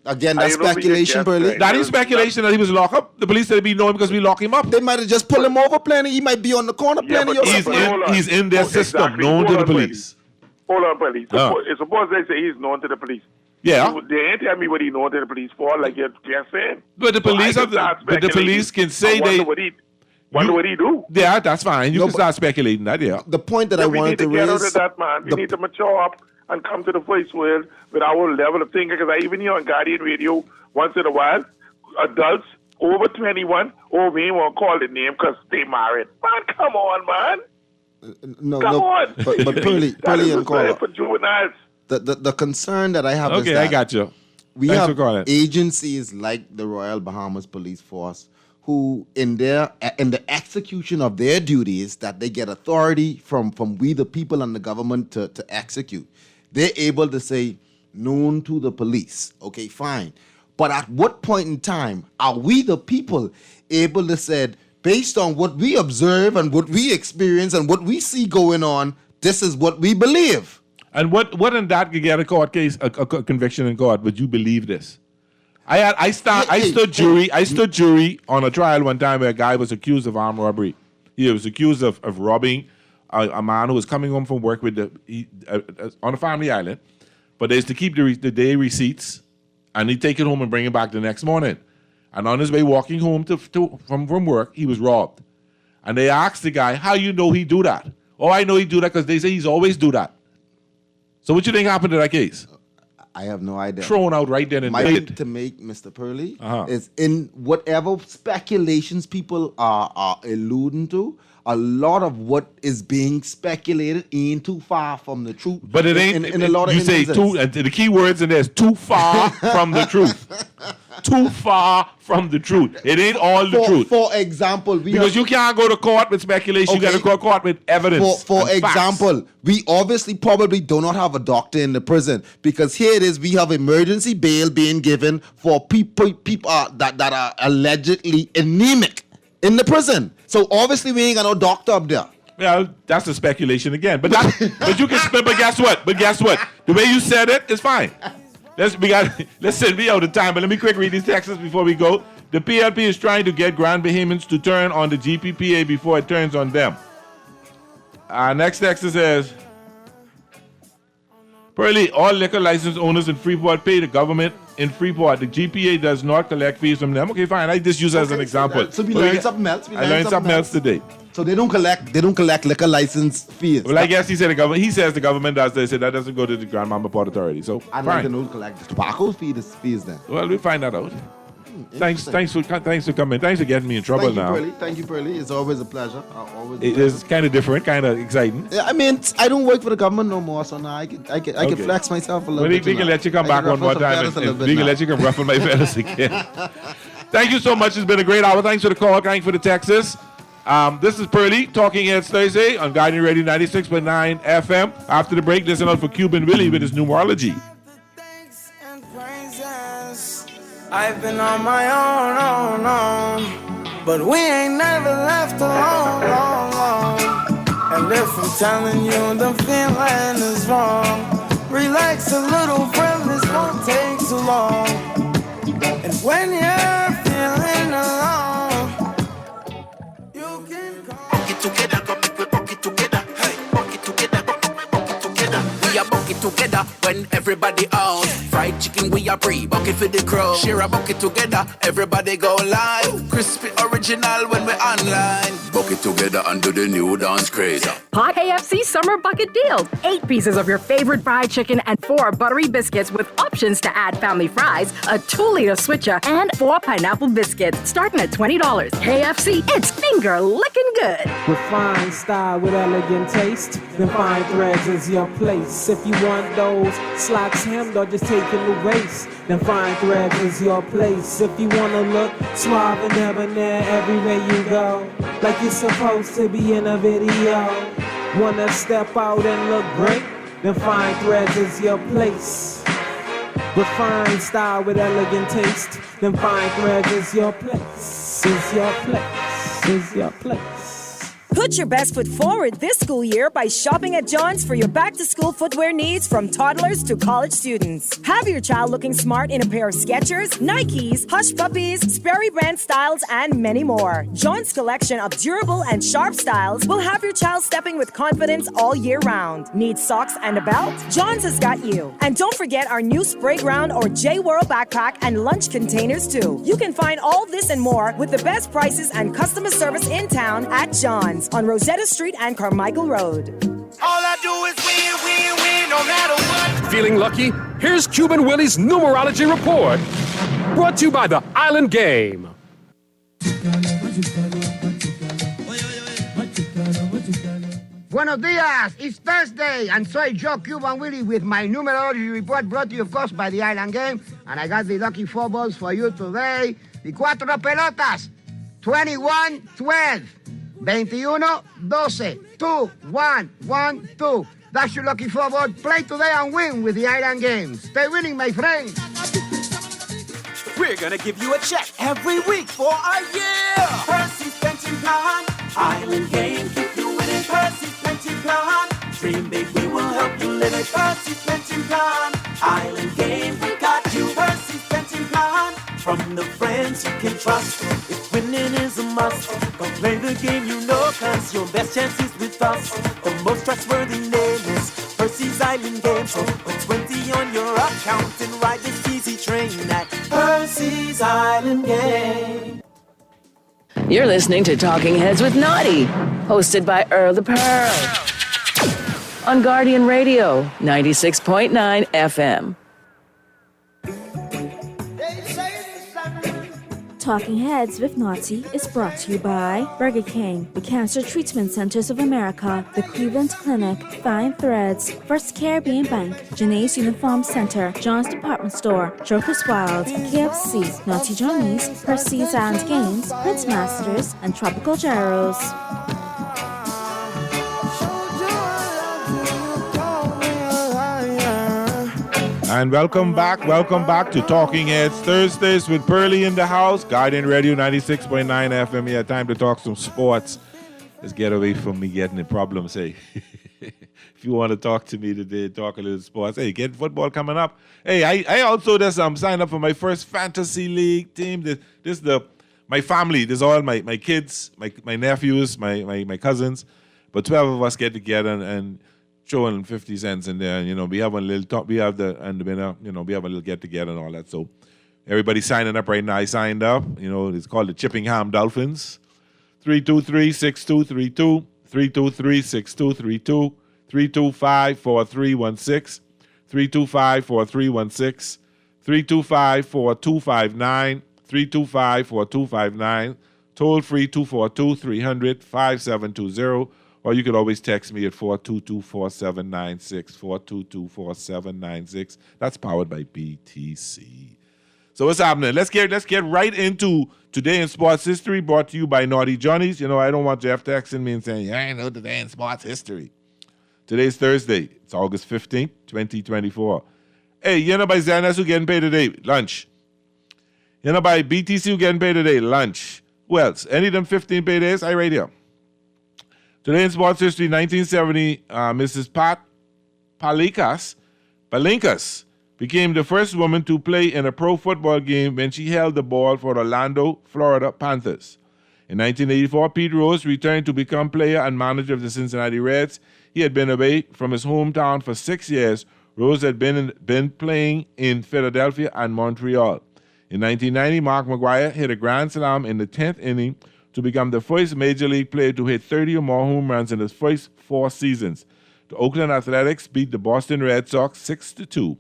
Again, that's speculation, Pearlie. That is speculation that he was locked up. The police said we know him because we lock him up. They might have just pulled him over plenty. He might be on the corner plenty. He's in their system, known to the police. Hold on, buddy. Suppose they say he's known to the police. Yeah. So they ain't tell me what he's known to the police for, like you're saying. But the police can say they. Wonder what he do. Yeah, that's fine. You can start speculating that. Yeah. The point that I wanted to raise. We need to get out of that, man. We need to mature up and come to the first world with our level of thinking. Because I even hear on Guardian Radio once in a while, adults over 21, we ain't want to call the name because they married. Man, come on, man. No, but Pearlie and caller. For juveniles. The concern that I have is that I got you. We have agencies like the Royal Bahamas Police Force who, in the execution of their duties, that they get authority from we the people and the government to execute. They're able to say, known to the police. Okay, fine. But at what point in time are we the people able to say, based on what we observe and what we experience and what we see going on, this is what we believe. And what in that could get a court case, a conviction in court? Would you believe this? I stood jury on a trial one time where a guy was accused of armed robbery. He was accused of robbing a man who was coming home from work with on a family island, but they used to keep the day receipts, and he'd take it home and bring it back the next morning. And on his way walking home from work, he was robbed. And they asked the guy, how you know he do that? Oh, I know he do that because they say he's always do that. So what you think happened to that case? I have no idea. Thrown out right then and there. My point to make, Mr. Pearlie, is in whatever speculations people are alluding to, a lot of what is being speculated ain't too far from the truth. But it ain't. In a lot of you say instances. the key words in there is too far from the truth. Too far from the truth. It ain't all the truth. For example, because you can't go to court with speculation. You got to go to court with evidence. For example, we obviously probably do not have a doctor in the prison because here it is. We have emergency bail being given for people that are allegedly anemic in the prison. So obviously we ain't got no doctor up there. Well, that's a speculation again. But you can. But guess what? The way you said it is fine. Let's send me out of time, but let me quick read these texts before we go. The PLP is trying to get Grand Bahamians to turn on the GPPA before it turns on them. Next text says, Pearly, all liquor license owners in Freeport pay the government in Freeport. The GPA does not collect fees from them. Okay, fine. I just use that as an example. So we learned something else. I learned something else today. So they don't collect liquor license fees. Well, I guess he said the government. He says the government does. They said that doesn't go to the Grand Mama Port Authority. So I'd like to know who collect the tobacco fees then. Well, we'll find that out. Thanks for coming. Thanks for getting me in trouble now. Thank you, Pearly. It's always a pleasure. It is kind of different, kind of exciting. Yeah, I mean, I don't work for the government no more, so now I can flex myself a little bit. We can let you come back one more time. We can let you come ruffle my feathers again. Thank you so much. It's been a great hour. Thanks for the call. Thanks for the Texas. This is Pearly, Talking Heads Thursday on Guardian Radio 96.9 FM. After the break, listen out for Cuban Willie with his numerology. I've been on my own, but we ain't never left alone. And if I'm telling you the feeling is wrong, relax a little, friend, this won't take too long. And when you're feeling alone, you can call it together, buck it together, hey, buck it together, buck it together. We are buck it together when everybody out. Fried chicken, we are bucket for the crowd. Share a bucket together, everybody go live. Crispy original when we're online. Bucket together under the new dance craze. Hot KFC Summer Bucket Deal. 8 pieces of your favorite fried chicken and 4 buttery biscuits with options to add family fries, a 2-liter switcher, and 4 pineapple biscuits, starting at $20. KFC, it's finger licking good. Refined style with elegant taste, then Fine Threads is your place. If you want those slacks hemmed or just take a new waist, then Fine Threads is your place. If you wanna look suave and debonair everywhere you go, like you're supposed to be in a video, wanna step out and look great, then Fine Threads is your place. Refined style with elegant taste, then Fine Threads is your place. Is your place. Is your place. Put your best foot forward this school year by shopping at John's for your back-to-school footwear needs from toddlers to college students. Have your child looking smart in a pair of Skechers, Nikes, Hush Puppies, Sperry brand styles, and many more. John's collection of durable and sharp styles will have your child stepping with confidence all year round. Need socks and a belt? John's has got you. And don't forget our new Spray Ground or J-Whirl backpack and lunch containers too. You can find all this and more with the best prices and customer service in town at John's on Rosetta Street and Carmichael Road. All I do is win, no matter what. Feeling lucky? Here's Cuban Willie's numerology report. Brought to you by the Island Game. Buenos dias, it's Thursday, and soy Joe Cuban Willie with my numerology report brought to you, of course, by the Island Game. And I got the lucky 4 balls for you today. The cuatro pelotas, 21, 12. 21, 12, 2, 1, 1, 2. That's your lucky 4 ball. Play today and win with the Island Game. Stay winning, my friend. We're gonna give you a check every week for a year. Percy's Pension Plan, Island Game, keep you winning. Percy's Pension Plan, dream big, we will help you live it. Percy's Pension Plan, Island Game, we got you. Percy's Pension Plan, from the friends you can trust. If winning is a must, go play the game you know, cause your best chance is with us. The most trustworthy name is Percy's Island Game. So put 20 on your account and ride this easy train at Percy's Island Game. You're listening to Talking Heads with Naughty, hosted by Earl the Pearl. On Guardian Radio, 96.9 FM. Talking Heads with Naughty is brought to you by Burger King, the Cancer Treatment Centers of America, the Cleveland Clinic, Fine Threads, First Caribbean Bank, Janae's Uniform Center, John's Department Store, Jocus Wild, KFC, Naughty Johnny's, Percy's and Games, Prince Masters, and Tropical Gyros. And welcome back to Talking Heads Thursdays with Pearlie in the house, Guardian Radio 96.9 FM. Yeah, time to talk some sports. Let's get away from me getting in problems. Hey, if you want to talk to me today, talk a little sports. Hey, get football coming up. Hey, I also just signed up for my first fantasy league team. This is my family. This is all my kids, my nephews, my cousins. But 12 of us get together and throwing 50 cents in there, and we have a little talk, we have a little get together and all that. So everybody's signing up right now. I signed up. It's called the Chippingham Dolphins. 323-6232, 323-6232, 325-4316, 325-4316, 325-4259, 325-4259, toll free 242-300-5720. Or you could always text me at 422-4796, 422-4796. That's powered by BTC. So what's happening? Let's get right into Today in Sports History, brought to you by Naughty Johnny's. I don't want Jeff texting me and saying, I know Today in Sports History. Today's Thursday. It's August 15th, 2024. Hey, by Xanas who getting paid today? Lunch. By BTC who getting paid today? Lunch. Who else? Any of them 15 paydays? I right here. Today in Sports History, 1970, Mrs. Pat Palinkas became the first woman to play in a pro football game when she held the ball for the Orlando, Florida Panthers. In 1984, Pete Rose returned to become player and manager of the Cincinnati Reds. He had been away from his hometown for 6 years. Rose had been playing in Philadelphia and Montreal. In 1990, Mark McGwire hit a grand slam in the 10th inning to become the first Major League player to hit 30 or more home runs in his first 4 seasons. The Oakland Athletics beat the Boston Red Sox 6-2.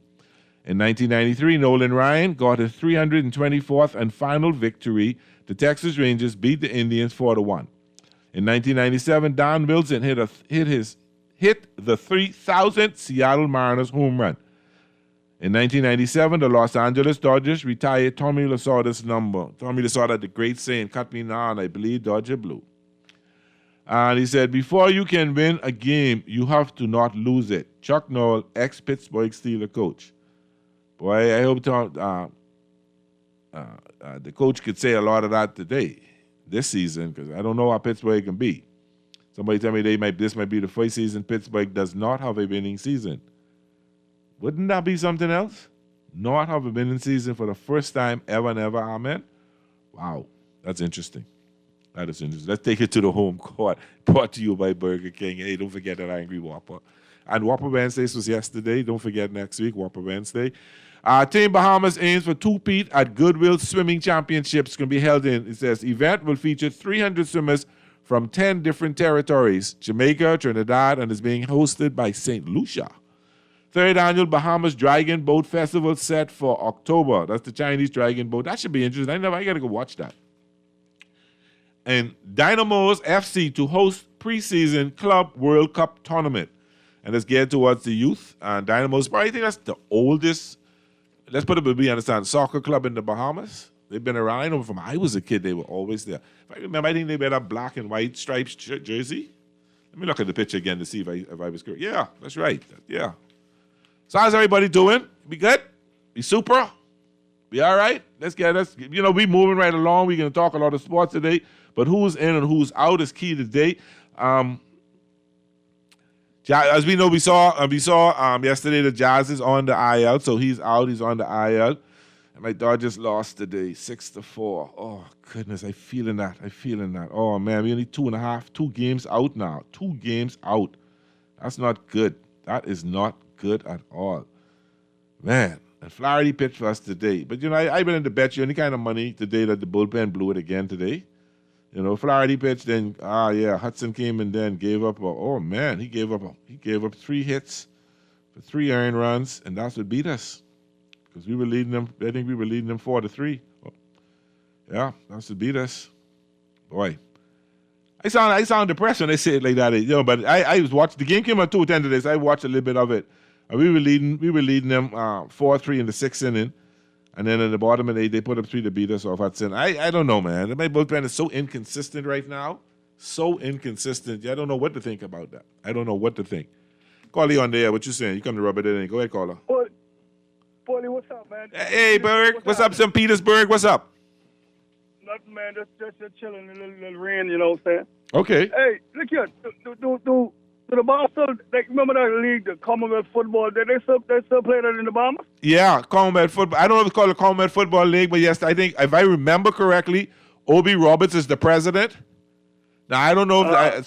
In 1993, Nolan Ryan got his 324th and final victory. The Texas Rangers beat the Indians 4-1. In 1997, Don Wilson hit the 3,000th Seattle Mariners home run. In 1997, the Los Angeles Dodgers retired Tommy Lasorda's number. Tommy Lasorda, the great saying, cut me now and I bleed Dodger blue. And he said, before you can win a game, you have to not lose it. Chuck Noll, ex-Pittsburgh Steelers coach. Boy, I hope the coach could say a lot of that today, this season, because I don't know how Pittsburgh can be. Somebody tell me this might be the first season Pittsburgh does not have a winning season. Wouldn't that be something else? Not have a winning season for the first time ever and ever, amen? Wow, that's interesting. That is interesting. Let's take it to the home court. Brought to you by Burger King. Hey, don't forget that Angry Whopper. And Whopper Wednesdays was yesterday. Don't forget next week, Whopper Wednesday. Team Bahamas aims for two-peat at Goodwill Swimming Championships. Going to be held in, it says, event will feature 300 swimmers from 10 different territories, Jamaica, Trinidad, and is being hosted by St. Lucia. Third annual Bahamas Dragon Boat Festival set for October. That's the Chinese Dragon Boat. That should be interesting. I got to go watch that. And Dynamos FC to host preseason Club World Cup tournament. And it's geared towards the youth. And Dynamos, probably think that's the oldest, let's put it, we understand, soccer club in the Bahamas. They've been around. I know from I was a kid, they were always there. If I remember, I think they wear that black and white striped jersey. Let me look at the picture again to see if I was correct. Yeah, that's right. Yeah. So how's everybody doing? Be good? Be super? Be all right? We moving right along. We're going to talk a lot of sports today, but who's in and who's out is key today. As we know, we saw yesterday the Jazz is on the IL, so he's out. He's on the IL. And my Dodgers lost today, 6-4. Oh, goodness, I'm feeling that. Oh, man, we only 2 games out now. 2 games out. That's not good. That is not good at all. Man, and Flaherty pitched for us today. But, I've been in to bet you any kind of money today that the bullpen blew it again today. Flaherty pitched, then, Hudson came and then gave up. He gave up 3 hits for 3 earned runs, and that's what beat us. Because we were leading them, I think we were leading them 4-3. Yeah, that's the beat us. Boy. I sound depressed when I say it like that, but I was watching the game came at 2:10 today, so I watched a little bit of it. And we were leading them 4-3 in the 6th inning. And then in the bottom of the 8th, they put up 3 to beat us off Hudson. I don't know, man. My bullpen is so inconsistent right now. So inconsistent. I don't know what to think about that. I don't know what to think. Callie on there, what you saying? You come to rub it in. Go ahead, caller. Paulie, what's up, man? Hey, Berg. What's up, St. Petersburg? What's up? Nothing, man. Just chilling, a little rain, you know what I'm saying? Okay. Hey, look here. Do the Bombers still, remember that league, the Commonwealth Football, they still play that in the Bombers? Yeah, Commonwealth Football. I don't know if it's called the Commonwealth Football League, but yes, I think, if I remember correctly, Obi Roberts is the president. Now, I don't know if, I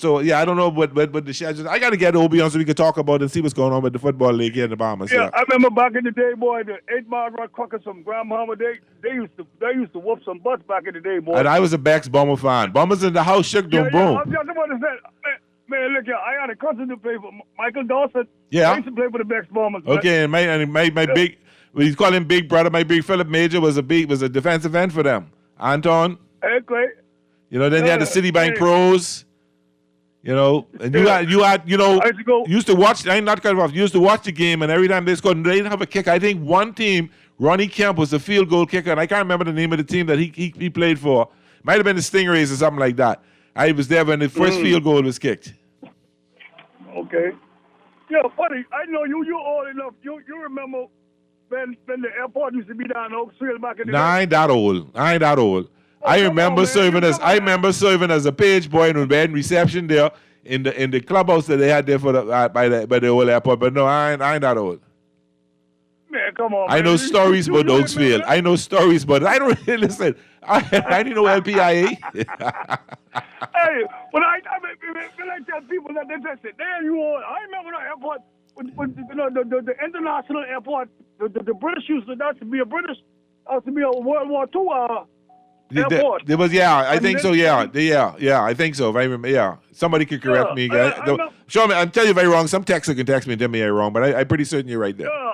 don't know what the schedule. I got to get Obi on so we can talk about it and see what's going on with the football league here in the Bombers. Yeah, I remember back in the day, boy, the 8 Mile Rock Caucus from Grand Bahama, they used to whoop some butts back in the day, boy. And I was a Bex Bomber fan. Bombers in the house, shook them, boom. I'm just about to say, man, look here, I had a cousin to play for Michael Dawson. Yeah. I used to play for the Bex Bombers. Okay, and my big, we call him Big Brother, my big Philip Major was a defensive end for them. Anton. Okay. Then you had the Citibank Pros. And you used to watch. I'm not cutting off. You used to watch the game, and every time they scored, they didn't have a kicker. I think one team, Ronnie Kemp was the field goal kicker, and I can't remember the name of the team that he played for. Might have been the Stingrays or something like that. I was there when the first field goal was kicked. Okay. Yeah, funny. I know you old enough. You remember when the airport used to be down in Oaksville back in the day? I ain't that old. I remember serving as a page boy and bed reception there in the clubhouse that they had there for by the old airport. But no, I ain't that old. Man, come on. I know stories about Oaksville. I know stories, but I don't really listen. I didn't know LPIA. Hey, when I tell people that they just say, "Damn, you old." I remember the airport, the international airport. The British used to that to be a World War II. Airport. There was, I think so. Yeah, I think so. If I remember, somebody could correct me. Show me. I'm telling you, if I'm wrong. Some texter can text me and tell me I'm wrong, but I'm pretty certain you're right there. Yeah,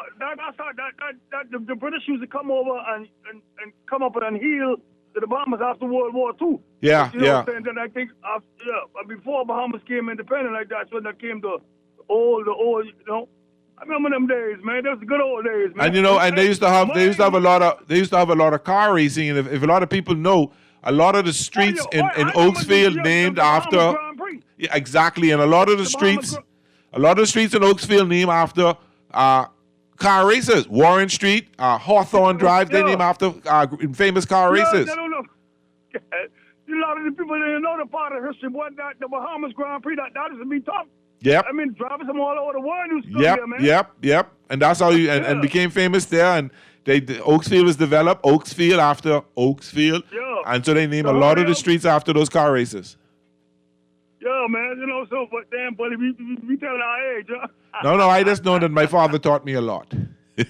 the British used to come over and come up and heal the Bahamas after World War II. Yeah, you know what I'm saying? Then I think before Bahamas came independent, like that's when that came the old. I remember them days, man. Those good old days, man. And they used to have a lot of car racing, and if a lot of people know, a lot of the streets in Oaksville named after. Yeah, exactly, and a lot of the streets in Oaksville named after car racers. Warren Street, Hawthorne Drive, they named after famous car racers. I don't know. A lot of the people didn't know the part of history, but the Bahamas Grand Prix, that is to be tough. Yep. I mean, drivers from all over the world who stood there, man. Yep. And that's how you and became famous there. And Oaksville was developed, Oaksville after Oaksville. Yeah. And so they named a lot of the streets after those car races. Yeah, man. But damn, buddy, we telling our age, huh? No, I just know that my father taught me a lot. Yeah.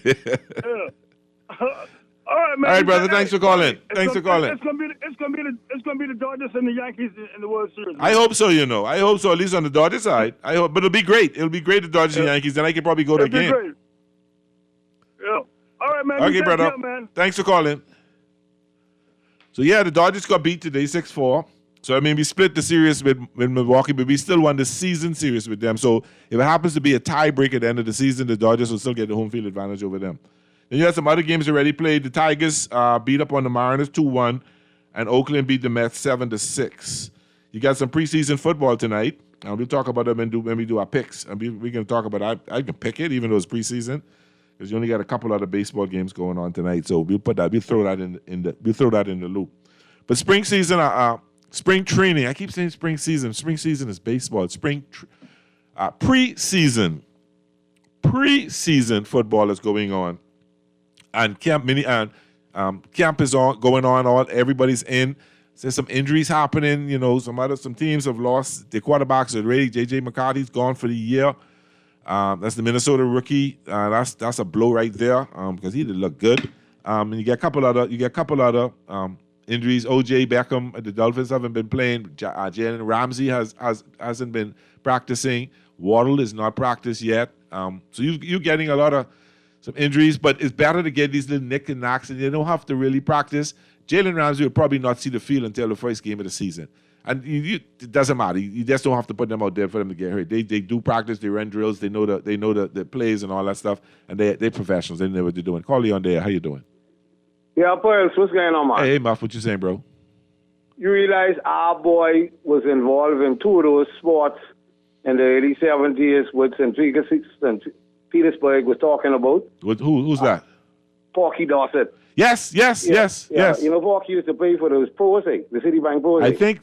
All right, man. All right, brother. Thanks for calling. It's gonna be the Dodgers and the Yankees in the World Series. I hope so. I hope so. At least on the Dodgers side. I hope, but it'll be great. It'll be great the Dodgers and Yankees. Then I can probably go to a game. Great. Yeah. All right, man. Okay, brother. Man. Thanks for calling. So the Dodgers got beat today, 6-4. So we split the series with Milwaukee, but we still won the season series with them. So if it happens to be a tiebreak at the end of the season, the Dodgers will still get the home field advantage over them. Then you had some other games already played. The Tigers beat up on the Mariners 2-1, and Oakland beat the Mets 7-6. You got some preseason football tonight, and we'll talk about them when we do our picks. And we can talk about I can pick it even though it's preseason, because you only got a couple other baseball games going on tonight. So we'll throw that in the loop. But spring season, spring training. I keep saying spring season. Spring season is baseball. Preseason football is going on. And camp is going on. Everybody's in. There's some injuries happening. Some teams have lost their quarterbacks already. J.J. McCarthy's gone for the year. That's the Minnesota rookie. That's a blow right there because he did look good. And you get a couple other injuries. O.J. Beckham, the Dolphins haven't been playing. Jalen Ramsey hasn't been practicing. Waddle is not practiced yet. So you're getting a lot of some injuries, but it's better to get these little nick and knocks, and you don't have to really practice. Jalen Ramsey will probably not see the field until the first game of the season. And it doesn't matter. You just don't have to put them out there for them to get hurt. They do practice, they run drills, they know the plays and all that stuff, and they're professionals. They know what they're doing. Call on there. How you doing? Yeah, Pearls, what's going on, man? Hey, Muff, what you saying, bro? You realize our boy was involved in two of those sports in the early 70s with St. Petersburg was talking about. Who's that? Porky Dorset. Yes. You know, Porky used to play for those pros, the Citibank pros. I think.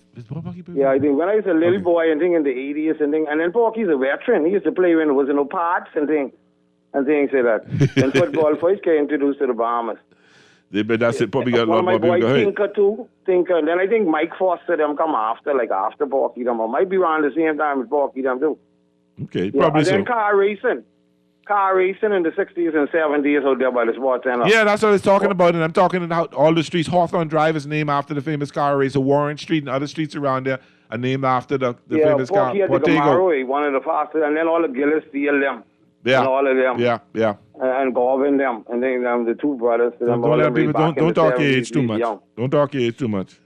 Yeah, I think when I was a little boy and thing in the 80s and thing, and then Porky's a veteran. He used to play when there was no parts and things like that. When football first got introduced to the Bahamas. But that's it. Probably got a lot my more people boy go ahead. Tinker. And then I think Mike Foster them come after Porky them. Or might be around the same time as Porky them too. Okay, Yeah, probably and then so. car racing in the 60s and 70s out there by the sports center. Yeah, that's what I was talking about, and I'm talking about all the streets. Hawthorne Drive is named after the famous car racer. Warren Street and other streets around there are named after the famous car. Porky had the Camaro, one of the fastest, and then all the Gillis Steel them. Yeah. And all of them. Yeah. And Garvin them. And then the two brothers. Don't talk your age too much. Don't talk your age too much.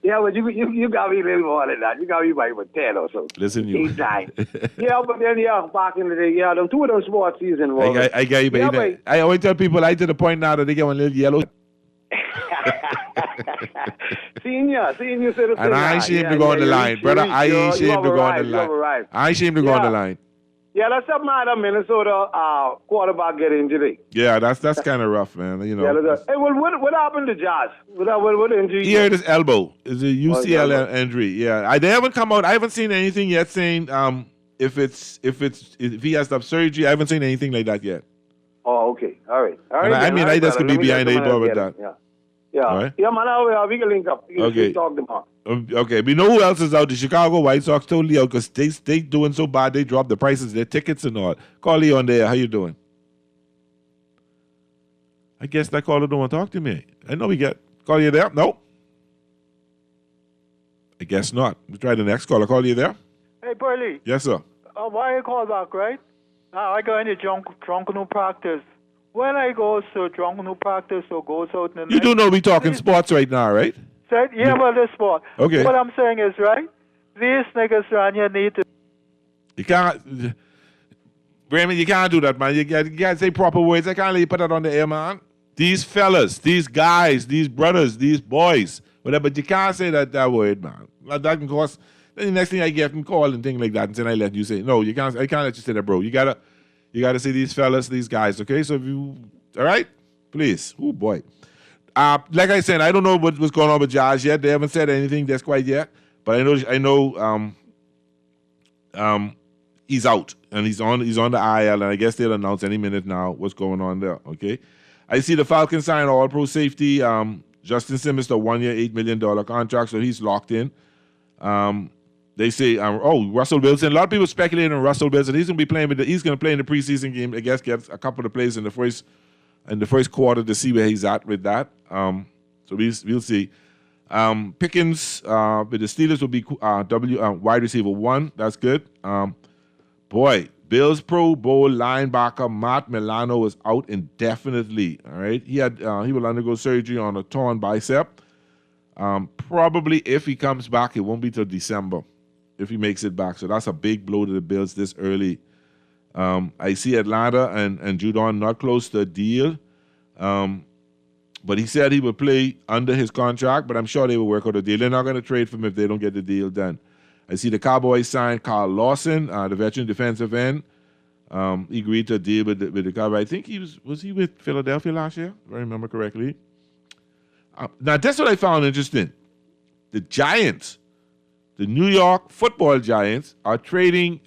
Yeah, but you got me a little more than that. You got me by 10 or so. Listen, you. 8, 9. Yeah, but then, back in the day, them two of them sports season. I got you, baby. I always tell people, I to the point now that they get one little yellow. Senior citizen. And I ain't ashamed to go on the line. Brother, I ain't ashamed to go on the line. I ain't ashamed to go on the line. Yeah, that's something out of Minnesota quarterback get injury. Yeah, that's kind of rough, man. You know. Yeah, hey, well, what happened to Jazz? What injury? He hurt his elbow. It's a UCL injury. Yeah, they haven't come out. I haven't seen anything yet saying if he has to have surgery. I haven't seen anything like that yet. Oh, okay, all right. I mean, I just could be behind the eight ball with that. Yeah. All right. Yeah, man, we can link up. We can talk tomorrow. Okay, we know who else is out. The Chicago White Sox totally out because they doing so bad. They dropped the prices, their tickets and all. Call Leon there. How you doing? I guess that caller don't want to talk to me. I know we get. Call you there? No. I guess not. We try the next caller. Call you there? Hey, Burley. Yes, sir. Why you call back, right? Now, I go into drunken practice. When I go to drunken practice or goes out in the night... You do know we talking sports right now, right? Well, this sport. Okay. What I'm saying is, right, these niggas around here need to... You can't... Raymond, you can't do that, man. You got to say proper words. I can't let you put that on the air, man. These fellas, these guys, these brothers, these boys, whatever, but you can't say that word, man. That can cause... Then the next thing I get can call and things like that, and then I let you say, no, you can't. I can't let you say that, bro. You gotta say these fellas, these guys, okay? So if you, all right, please. Oh boy. Like I said, I don't know what's going on with Josh yet. They haven't said anything just quite yet, but I know. He's out and he's on the IL, and I guess they'll announce any minute now what's going on there. Okay. I see the Falcons sign All-Pro safety Justin Simmons to a 1-year, $8 million contract, so he's locked in. They say, Russell Wilson. A lot of people speculating on Russell Wilson. He's going to be playing he's going to play in the preseason game. I guess gets a couple of plays in the first quarter to see where he's at with that. So we'll see. Pickens with the Steelers will be wide receiver 1. That's good. Bills Pro Bowl linebacker Matt Milano is out indefinitely. All right, he will undergo surgery on a torn bicep. Probably if he comes back, it won't be till December if he makes it back. So that's a big blow to the Bills this early. I see Atlanta and Judon not close to a deal. But he said he would play under his contract, but I'm sure they will work out a deal. They're not going to trade for him if they don't get the deal done. I see the Cowboys signed Carl Lawson, the veteran defensive end. He agreed to a deal with the Cowboys. I think was he with Philadelphia last year, if I remember correctly. Now, that's what I found interesting. The Giants, the New York Football Giants, are trading.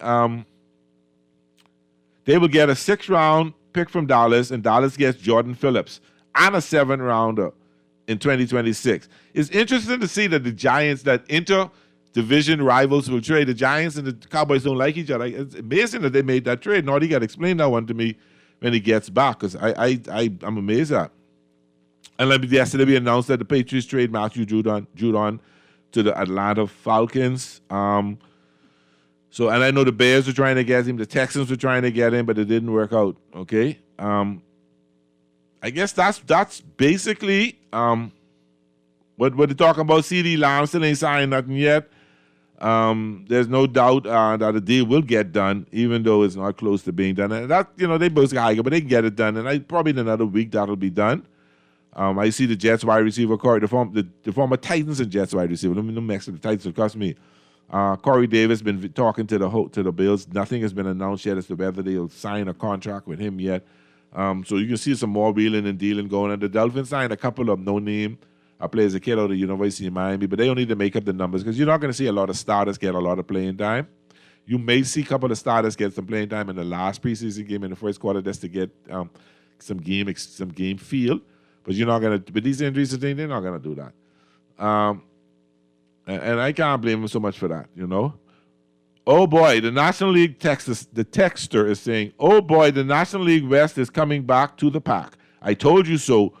They will get a 6th-round pick from Dallas, and Dallas gets Jordan Phillips and a 7th-rounder in 2026. It's interesting to see that the Giants, that inter-division rivals, will trade. The Giants and the Cowboys don't like each other. It's amazing that they made that trade. Now, he got to explain that one to me when he gets back, because I'm amazed at. And yesterday we announced that the Patriots trade Matthew Judon to the Atlanta Falcons. And I know the Bears were trying to get him, the Texans were trying to get him, but it didn't work out. Okay. I guess that's basically what they're talking about. CD Lamb still ain't signed nothing yet. There's no doubt that a deal will get done, even though it's not close to being done. And that, they both high, but they can get it done. And probably in another week that'll be done. I see the Jets wide receiver, the former Titans and Jets wide receiver. Let me mix the Titans will cost me. Corey Davis been talking to the Bills. Nothing has been announced yet as to whether they'll sign a contract with him yet. So you can see some more wheeling and dealing going on. The Dolphins signed a couple of no-name players, a kid out of the University of Miami, but they don't need to make up the numbers because you're not going to see a lot of starters get a lot of playing time. You may see a couple of starters get some playing time in the last preseason game in the first quarter just to get some game feel. But you're not going to, with these injuries, they're not going to do that. And I can't blame them so much for that, Oh boy, the National League the texter is saying, oh boy, the National League West is coming back to the pack. I told you so.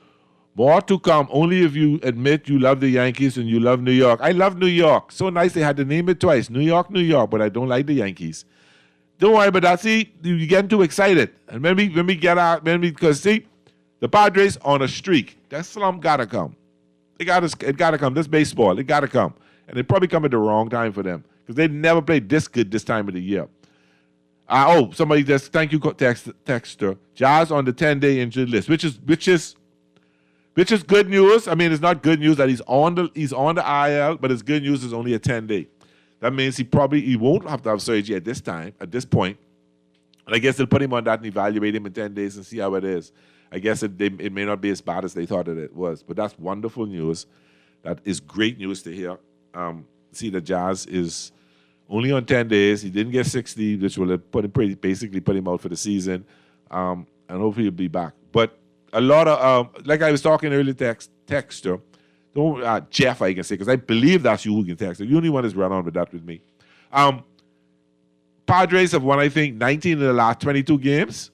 More to come, only if you admit you love the Yankees and you love New York. I love New York. So nice they had to name it twice. New York, but I don't like the Yankees. Don't worry about that. See, you're getting too excited. And when we get out, because see, the Padres on a streak. That slump gotta come. It gotta come. This baseball, it gotta come. And it probably come at the wrong time for them. Because they never played this good this time of the year. Somebody just thank you, texter. Jazz on the 10-day injured list, which is good news. I mean, it's not good news that he's on the IL, but it's good news it's only a 10-day. That means he won't have to have surgery at this point. And I guess they'll put him on that and evaluate him in 10 days and see how it is. I guess it may not be as bad as they thought it was, but that's wonderful news. That is great news to hear. See, the Jazz is only on 10 days. He didn't get 60, which will basically put him out for the season. And hopefully he'll be back. But a lot of, like I was talking earlier, texter, Jeff, I can say, because I believe that's you who can text. You only want to run on with that with me. Padres have won, I think, 19 of the last 22 games.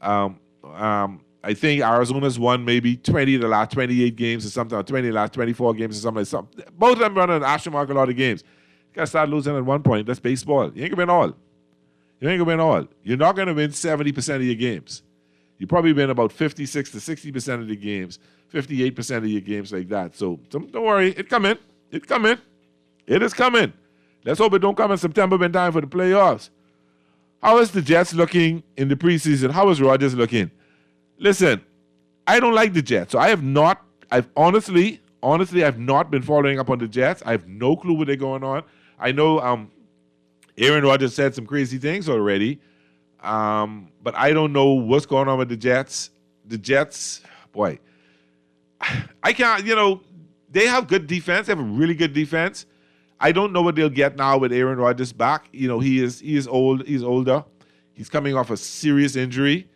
I think Arizona's won maybe 20 of the last 28 games or something, or 20 of the last 24 games or something like something. Both of them run an astronomical mark a lot of games. You got to start losing at one point. That's baseball. You ain't going to win all. You're not going to win 70% of your games. You probably win about 56 to 60% of the games, 58% of your games like that. So don't worry. It's coming. It is coming. Let's hope it don't come in September in time for the playoffs. How is the Jets looking in the preseason? How is Rodgers looking? Listen, I don't like the Jets. So I've honestly, I've not been following up on the Jets. I have no clue what they're going on. I know Aaron Rodgers said some crazy things already. But I don't know what's going on with the Jets. The Jets, boy, I can't, they have good defense. They have a really good defense. I don't know what they'll get now with Aaron Rodgers back. He is old. He's older. He's coming off a serious injury.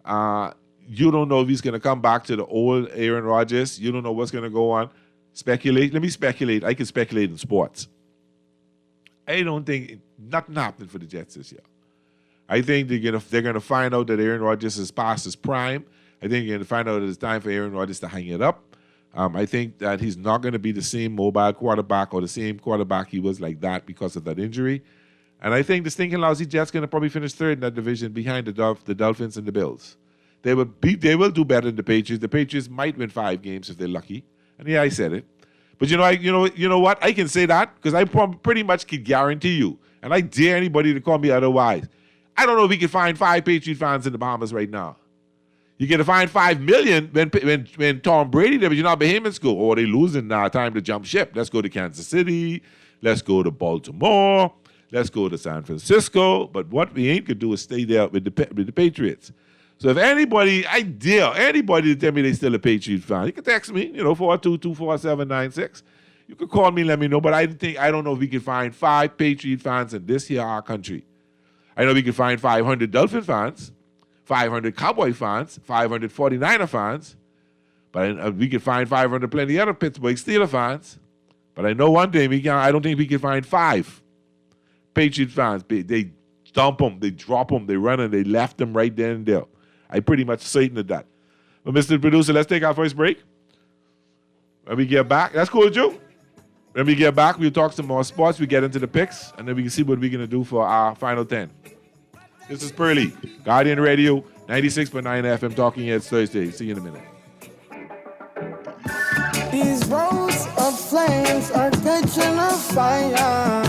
You don't know if he's going to come back to the old Aaron Rodgers. You don't know what's going to go on. Speculate. Let me speculate. I can speculate in sports. I don't think nothing happened for the Jets this year. I think they're gonna find out that Aaron Rodgers is past his prime. I think you're gonna find out that it's time for Aaron Rodgers to hang it up. I think that he's not gonna be the same mobile quarterback or the same quarterback he was like that because of that injury. And I think the stinking lousy Jets gonna probably finish third in that division behind the Dolphins and the Bills. They will do better than the Patriots. The Patriots might win 5 games if they're lucky. And yeah, I said it. But you know what? I can say that because I pretty much can guarantee you, and I dare anybody to call me otherwise. I don't know if we can find 5 Patriot fans in the Bahamas right now. You can find 5 million when Tom Brady there, but you're not Bahamian school. Oh, they losing now. Time to jump ship. Let's go to Kansas City. Let's go to Baltimore. Let's go to San Francisco. But what we ain't gonna do is stay there with the Patriots. So if anybody, I dare anybody to tell me they still a Patriot fan, you can text me, 422-247-96. You can call me, let me know. But I don't know if we can find 5 Patriot fans in this here our country. I know we can find 500 Dolphin fans, 500 Cowboy fans, 500 49er fans, but we can find 500 plenty other Pittsburgh Steelers fans. But I know one thing, I don't think we can find 5 Patriot fans. They dump them, they drop them, they run and they left them right there and there. I pretty much certain of that. But Mr. Producer, let's take our first break. When we get back, that's cool with you? When we get back, we'll talk some more sports. We get into the picks, and then we can see what we're going to do for our final 10. This is Pearly, Guardian Radio, 96.9 FM Talking Heads Thursday. See you in a minute. These rows of flames are catching a fire.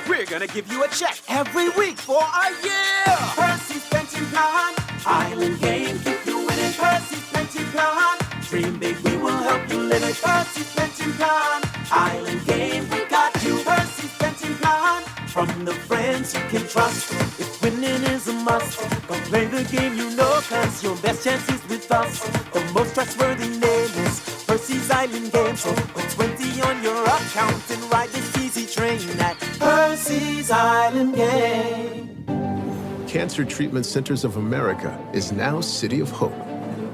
We're gonna give you a check every week for a year. Percy's Pension Plan, Island Game, keep you winning. Percy's Pension Plan, dream big, we will help you live it. Percy's Pension Plan, Island Game, we got you. Percy's Pension Plan, from the friends you can trust. If winning is a must, go play the game you know, cause your best chance is with us. The most trustworthy name is Percy's Island Game. So put 20 on your account and ride this easy train at Percy's Island Game. Cancer Treatment Centers of America is now City of Hope,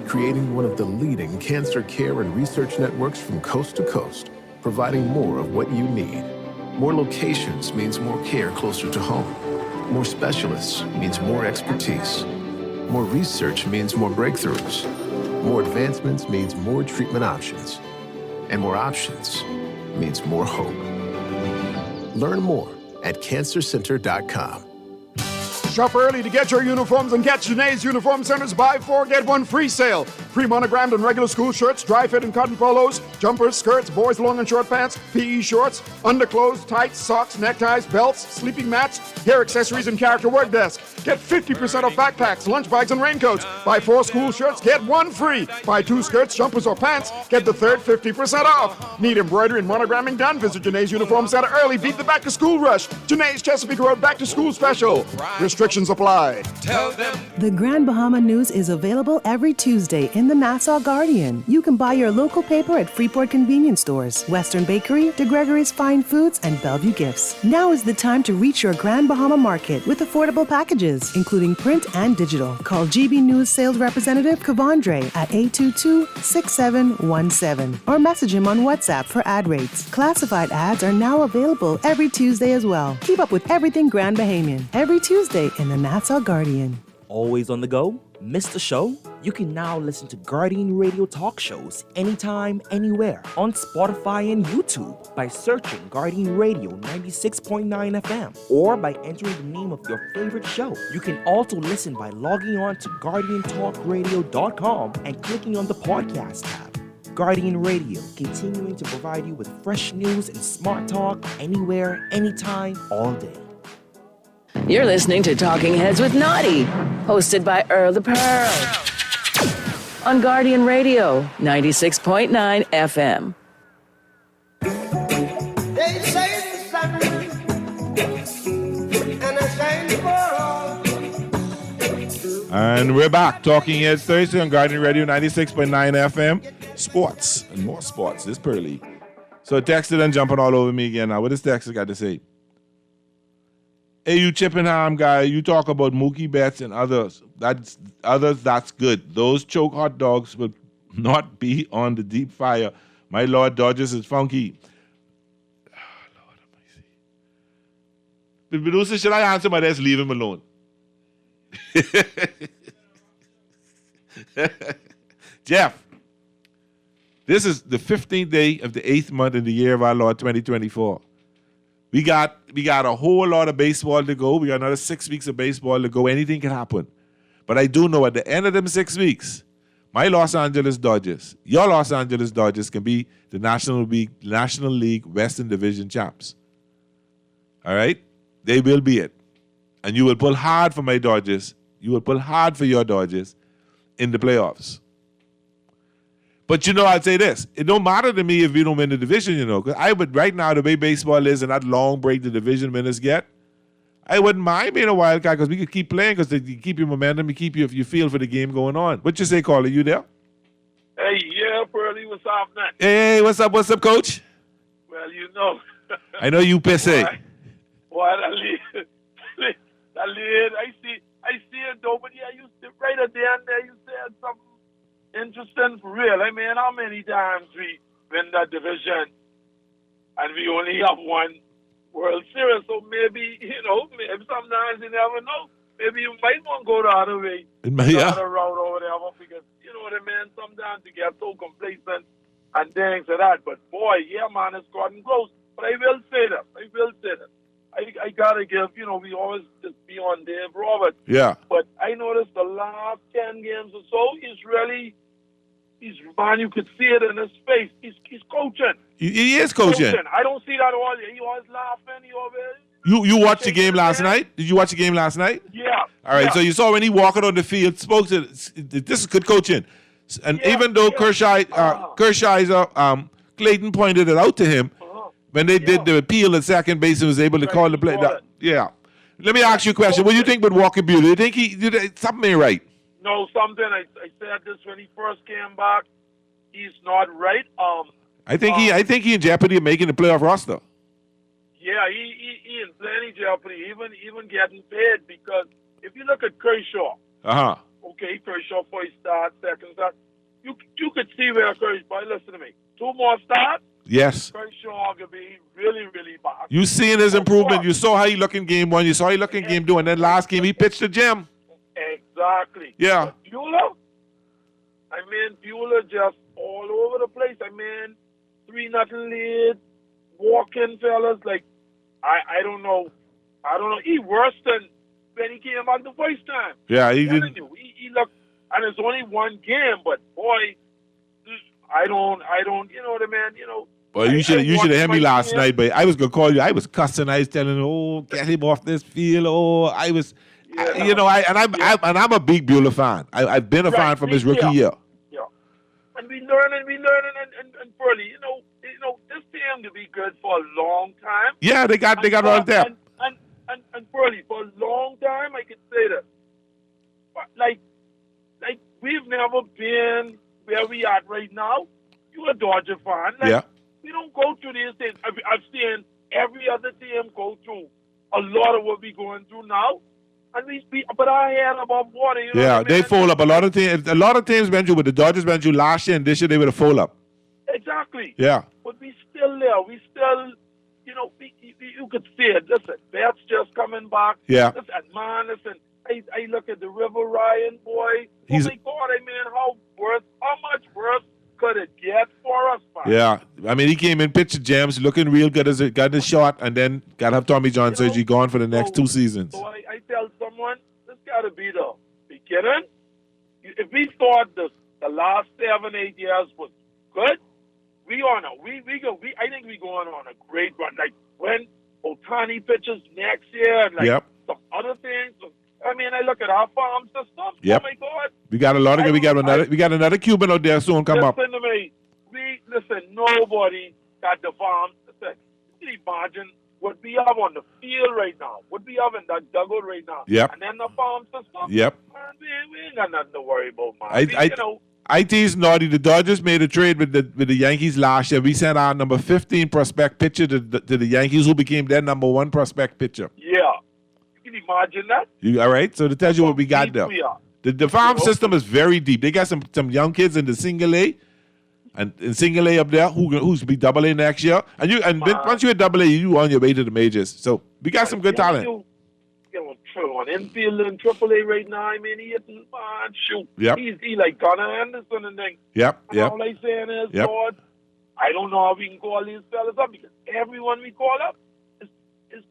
creating one of the leading cancer care and research networks from coast to coast, providing more of what you need. More locations means more care closer to home. More specialists means more expertise. More research means more breakthroughs. More advancements means more treatment options. And more options means more hope. Learn more at cancercenter.com. Shop early to get your uniforms and catch Janae's Uniform Center's buy 4, get 1 free sale. Pre-monogrammed and regular school shirts, dry fit and cotton polos, jumpers, skirts, boys' long and short pants, PE shorts, underclothes, tights, socks, neckties, belts, sleeping mats, hair accessories, and character work desk. Get 50% off backpacks, lunch bags, and raincoats. Buy 4 school shirts, get 1 free. Buy 2 skirts, jumpers, or pants, get the third 50% off. Need embroidery and monogramming done? Visit Janae's Uniform Center early. Beat the back-to-school rush. Janae's Chesapeake Road back-to-school special. Restrictions apply. Tell them. The Grand Bahama News is available every Tuesday in the Nassau Guardian. You can buy your local paper at Freeport Convenience Stores, Western Bakery, De Gregory's Fine Foods, and Bellevue Gifts. Now is the time to reach your Grand Bahama Market with affordable packages, including print and digital. Call GB News Sales Representative Kavandre at 822-6717 or message him on WhatsApp for ad rates. Classified ads are now available every Tuesday as well. Keep up with everything Grand Bahamian every Tuesday in the Nassau Guardian. Always on the go? Missed a show? You can now listen to Guardian Radio talk shows anytime, anywhere on Spotify and YouTube by searching Guardian Radio 96.9 FM or by entering the name of your favorite show. You can also listen by logging on to GuardianTalkRadio.com and clicking on the podcast tab. Guardian Radio, continuing to provide you with fresh news and smart talk anywhere, anytime, all day. You're listening to Talking Heads with Naughty, hosted by Earl the Pearl. On Guardian Radio, 96.9 FM. They say it's Saturday, and I say And we're back. Talking Heads Thursday on Guardian Radio 96.9 FM. Sports and more sports. This Pearly. So Dexter done jumping all over me again now. What does Dexter got to say? Hey, you Chippenham guy, you talk about Mookie Betts and others. That's good. Those choke hot dogs will not be on the deep fire. My Lord, Dodgers is funky. Oh, Lord have mercy. Producer, should I answer my desk? Leave him alone. Jeff, this is the 15th day of the 8th month in the year of our Lord 2024. We got a whole lot of baseball to go. We got another 6 weeks of baseball to go. Anything can happen. But I do know at the end of them 6 weeks, my Los Angeles Dodgers, your Los Angeles Dodgers can be the National League Western Division champs. All right? They will be it. And you will pull hard for my Dodgers. You will pull hard for your Dodgers in the playoffs. But, I'd say this. It don't matter to me if we don't win the division, Because I would, right now, the way baseball is and that long break the division winners get, I wouldn't mind being a wild card because we could keep playing because you keep your momentum, you keep your feel for the game going on. What you say, Caller? You there? Hey, yeah, Pearly, what's up, man? Hey, what's up, Coach? Well, I know you pissy. Why that lead, I see it though, but yeah, you right at the end there, you said something interesting for real. I mean, how many times we win that division and we only have one World Series? So maybe, maybe sometimes you never know. Maybe you might want to go the other way, the other route or whatever, because, you know what I mean? Sometimes you get so complacent and things like that. But boy, yeah, man, it's gotten close. But I will say that. I gotta give, we always just be on Dave Roberts. Yeah. But I noticed the last 10 games or so, man, you could see it in his face. He's coaching. He is coaching. I don't see that all. He always laughing. He always. You watched the game last night? Did you watch the game last night? Yeah. All right. Yeah. So you saw when he walking on the field, spoke to. This is good coaching, and even though Clayton pointed it out to him when they did the appeal at second base and was able to call the play. Yeah. Let me ask you a question. What do you think with Walker Buehler? Do you think he did something ain't right? No, something. I said this when he first came back. He's not right. I think he in jeopardy of making the playoff roster. Yeah, he in plenty jeopardy, even getting paid, because if you look at Kershaw, okay, Kershaw first start, second start, you could see where Kershaw. But listen to me, 2 more starts. Yes. Kershaw could be really, really bad. You seen his improvement. You saw how he looked in game 1. You saw how he looked in game 2, and then last game he pitched the gem. Exactly. Yeah. But Buehler just all over the place. 3-0 lead, walking fellas. Like, I don't know. He worse than when he came back the first time. Yeah, he did. He looked, and it's only one game, but boy, I don't. You know what I mean? Well, you should have heard me last night, but I was gonna call you. I was cussing. I was telling him, "Oh, get him off this field." Oh, I was, I'm a big Buehler fan. I've been a fan from his rookie year. Yeah, and we learning, and Pearly, this team to be good for a long time. Yeah, they got all of that. And Pearly, for a long time, I could say that. But like we've never been where we are right now. You're a Dodger fan. We don't go through these things. I've seen every other team go through a lot of what we're going through now. And but our head above water. You know what I mean? They fold up. A lot of teams went through, but the Dodgers went through last year, and this year they would have fold up. Exactly. Yeah. But we still there. We still, you could see it. Listen, Betts just coming back. Yeah. Listen, I look at the River Ryan boy. Oh my God, how much worse could it get for us, man? Yeah. He came in, pitched gems, looking real good as it got the shot, and then got to have Tommy John surgery gone for the next 2 seasons. So I tell someone, this got to be the beginning. If we thought the last 7-8 years was good, I think we're going on a great run. Like when Ohtani pitches next year, and some other things. I look at our farm system. Yep. Oh my God. We got a lot of good. We got another Cuban out there soon come up. Listen to me. Nobody got the farm. Listen, you can imagine what we have on the field right now. What we have in that dugout right now. Yep. And then the farm system. Yep. Man, we ain't got nothing to worry about, man. I tease Naughty. The Dodgers made a trade with the Yankees last year. We sent our number 15 prospect pitcher to the Yankees, who became their number 1 prospect pitcher. Yeah. You can imagine that. You all right? So to tell you what we got there. The farm system is very deep. They got some young kids in the single A, and in single A up there who's be double A next year. And once you're at double A, you on your way to the majors. So we got some good talent. On infield in AAA right now, he hitting, shoot. Yep. He's like Gunnar Anderson and things. Yep. And all I'm saying is, Lord, I don't know how we can call these fellas up, because everyone we call up is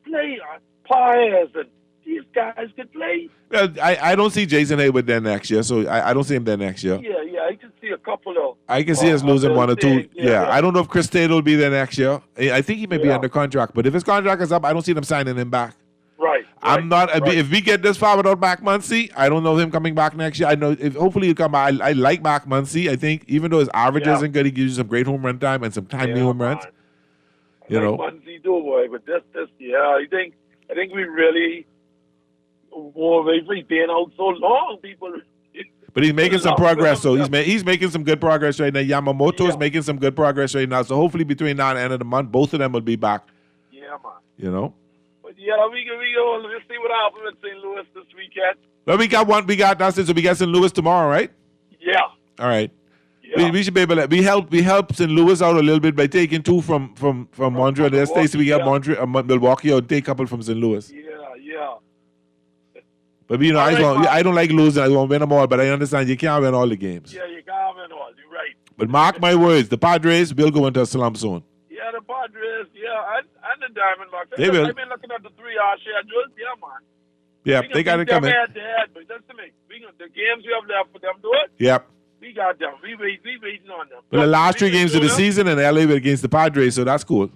playing Pies, and these guys could play. Well, I don't see Jason Hayward there next year, so I don't see him there next year. Yeah, I can see a couple of. I can see us losing 1 or 2. Yeah, I don't know if Chris Taylor will be there next year. I think he may be under contract, but if his contract is up, I don't see them signing him back. Right. I'm not. If we get this far without Mac Muncy, I don't know him coming back next year. I know hopefully he'll come back. I like Mac Muncy. I think even though his average isn't good, he gives you some great home run time and some timely home runs. Muncy do, boy, but this I think we really we've been out so long, people. But he's making some progress. So he's making some good progress right now. Yamamoto is making some good progress right now. So hopefully between now and the end of the month, both of them will be back. Yeah, man. But we go. Let's see what happens in St. Louis this weekend. Well, we got so we got St. Louis tomorrow, right? Yeah. All right. Yeah. We should be able to. We help St. Louis out a little bit by taking 2 from Montreal. Their states we got Milwaukee, or take a couple from St. Louis. Yeah. But I don't like losing. I want to win them all. But I understand you can't win all the games. Yeah, you can't win all. You're right. But mark my words, the Padres will go into a slump soon. Yeah, the Padres. Yeah, and the Diamondbacks. They will. I've been looking at the 3-hour schedules. Yeah, man. Yep, they got it coming. Head to head, but listen to me. The games we have left for them to do it. Yep. We got them. We waiting on them. Well, the last 3 games of the season in LA were against the Padres, so that's cool.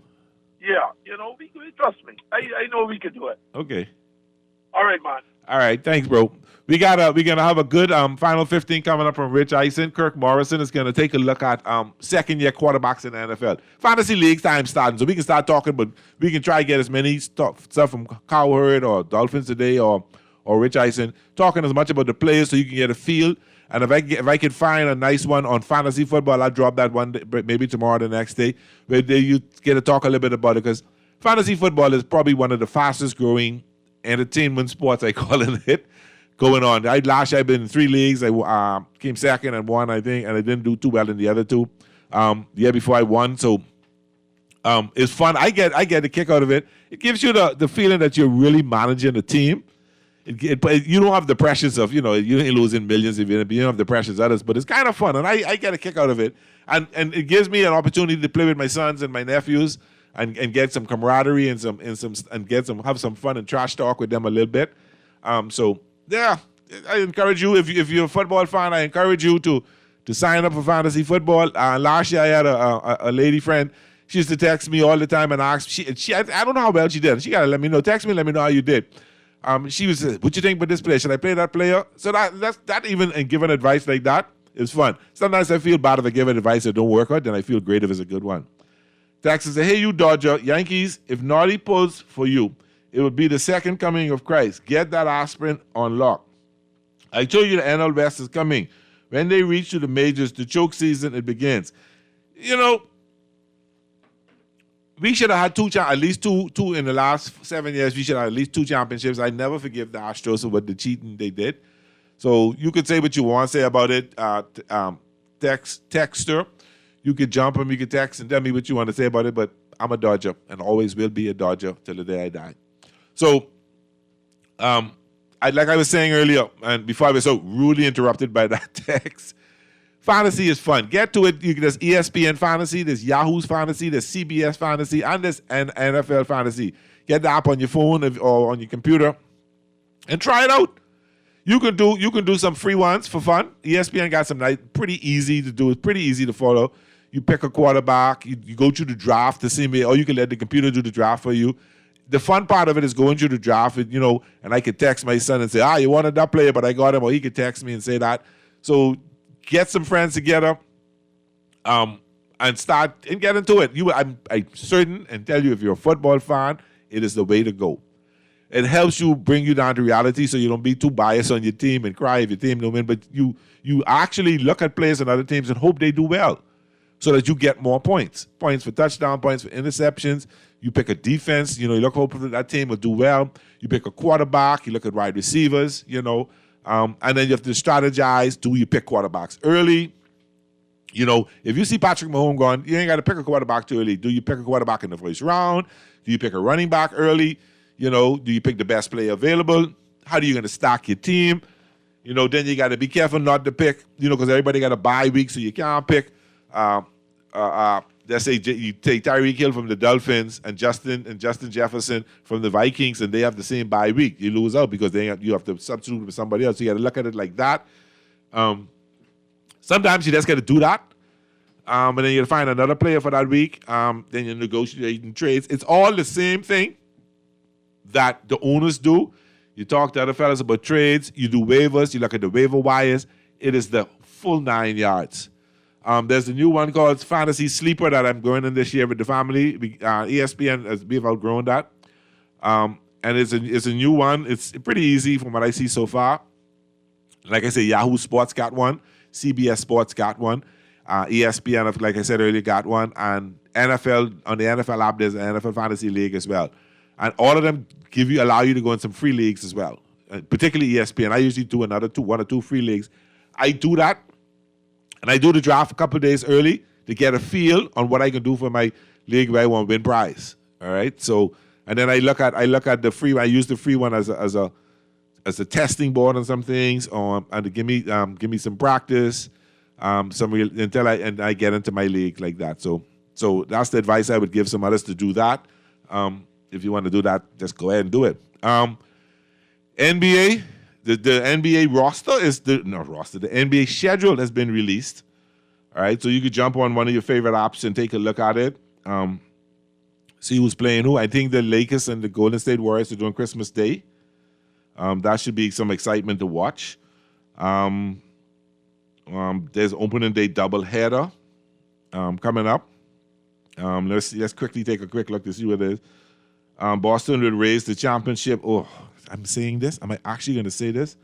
Yeah, we trust me. I know we can do it. Okay. All right, man. All right, thanks, bro. We're gonna have a good final 15 coming up from Rich Eisen. Kirk Morrison is gonna take a look at second-year quarterbacks in the NFL. Fantasy leagues time starting, so we can start talking, but we can try to get as many stuff from Cowherd or Dolphins today or Rich Eisen talking as much about the players so you can get a feel. And if I can find a nice one on fantasy football, I'll drop that one maybe tomorrow or the next day, where you get to talk a little bit about it, because fantasy football is probably one of the fastest growing entertainment sports, I call it, going on. Last year I've been in 3 leagues. I came second and won, I think, and I didn't do too well in the other 2. The year before I won, so it's fun. I get a kick out of it. It gives you the feeling that you're really managing a team. You don't have the pressures of, you ain't losing millions if you don't have the pressures of others, but it's kind of fun, and I get a kick out of it. And it gives me an opportunity to play with my sons and my nephews and get some camaraderie and have some fun and trash talk with them a little bit. So yeah, I encourage you, if you're a football fan, I encourage you to sign up for fantasy football. Last year I had a lady friend. She used to text me all the time and ask. I don't know how well she did. She gotta let me know. Text me, let me know how you did. She was, what you think about this player? Should I play that player? So that even and giving advice like that is fun. Sometimes I feel bad if I give advice that don't work out, then I feel great if it's a good one. Texas said, hey, you Dodger, Yankees, if Naughty pulls for you, it would be the second coming of Christ. Get that aspirin on lock. I told you the NL West is coming. When they reach to the majors, the choke season, it begins. We should have had at least two in the last 7 years. We should have at least 2 championships. I never forgive the Astros for what the cheating they did. So you could say what you want to say about it. Texter, you could jump him, you could text and tell me what you want to say about it, but I'm a Dodger and always will be a Dodger till the day I die. So, like I was saying earlier, and before I was so rudely interrupted by that text, fantasy is fun. Get to it. There's ESPN Fantasy, there's Yahoo's Fantasy, there's CBS Fantasy, and there's NFL Fantasy. Get the app on your phone or on your computer and try it out. You can do some free ones for fun. ESPN got some pretty easy to do. It's pretty easy to follow. You pick a quarterback. You go through the draft the same way, or you can let the computer do the draft for you. The fun part of it is going through the draft, and I could text my son and say, you wanted that player, but I got him, or he could text me and say that. So get some friends together and start and get into it. I'm certain and tell you, if you're a football fan, it is the way to go. It helps you bring you down to reality so you don't be too biased on your team and cry if your team don't win, but you actually look at players on other teams and hope they do well so that you get more points. Points for touchdown, points for interceptions. You pick a defense, you look hopefully that team will do well. You pick a quarterback, you look at wide receivers, and then you have to strategize. Do you pick quarterbacks early? If you see Patrick Mahomes going, you ain't got to pick a quarterback too early. Do you pick a quarterback in the first round? Do you pick a running back early? Do you pick the best player available? How are you going to stack your team? Then you got to be careful not to pick, because everybody got a bye week, so you can't pick. Let's say you take Tyreek Hill from the Dolphins and Justin Jefferson from the Vikings, and they have the same bye week. You lose out because you have to substitute with somebody else. So you got to look at it like that. Sometimes you just got to do that. And then you find another player for that week. Then you're negotiating trades. It's all the same thing that the owners do. You talk to other fellas about trades. You do waivers. You look at the waiver wires. It is the full 9 yards. There's a new one called Fantasy Sleeper that I'm going in this year with the family. ESPN, we've outgrown that. And it's a new one. It's pretty easy from what I see so far. Like I said, Yahoo Sports got one. CBS Sports got one. ESPN, like I said earlier, got one. And NFL, on the NFL app, there's an NFL Fantasy League as well. And all of them allow you to go in some free leagues as well. Particularly ESPN. I usually do one or two free leagues. I do that. And I do the draft a couple of days early to get a feel on what I can do for my league where I want to win prize. All right. So, and then I look at the free one. I use the free one as a testing board on some things, and to give me some practice, until I get into my league like that. So that's the advice I would give some others to do that. if you want to do that, just go ahead and do it. NBA, the NBA roster the NBA schedule has been released. All right, so you could jump on one of your favorite apps and take a look at it. See who's playing who. I think the Lakers and the Golden State Warriors are doing Christmas Day. That should be some excitement to watch. There's opening day doubleheader coming up. Let's quickly take a quick look to see what it is. Boston will raise the championship. Oh, I'm saying this. Am I actually going to say this?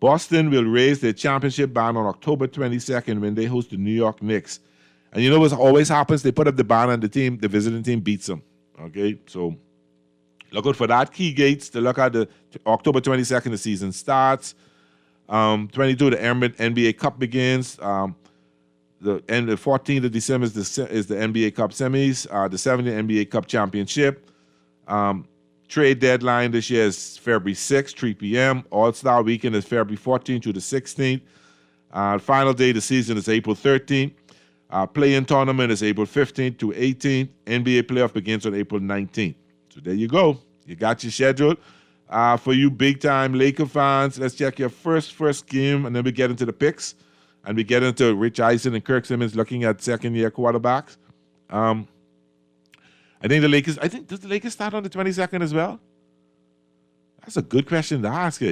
Boston will raise their championship banner on October 22nd when they host the New York Knicks. And you know what always happens? They put up the banner and the visiting team beats them. Okay, so look out for that. Key gates to look at the October 22nd, the season starts. 22, the NBA Cup begins. The 14th of December is the NBA Cup semis. The 70th NBA Cup championship. Trade deadline this year is February 6th, 3 p.m. All-Star Weekend is February 14th to the 16th. Final day of the season is April 13th. Play-in tournament is April 15th to 18th. NBA playoff begins on April 19th. So there you go. You got your schedule. For you big-time Laker fans, let's check your first game, and then we get into the picks. And we get into Rich Eisen and Kirk Simmons looking at second-year quarterbacks. Does the Lakers start on the 22nd as well? That's a good question to ask.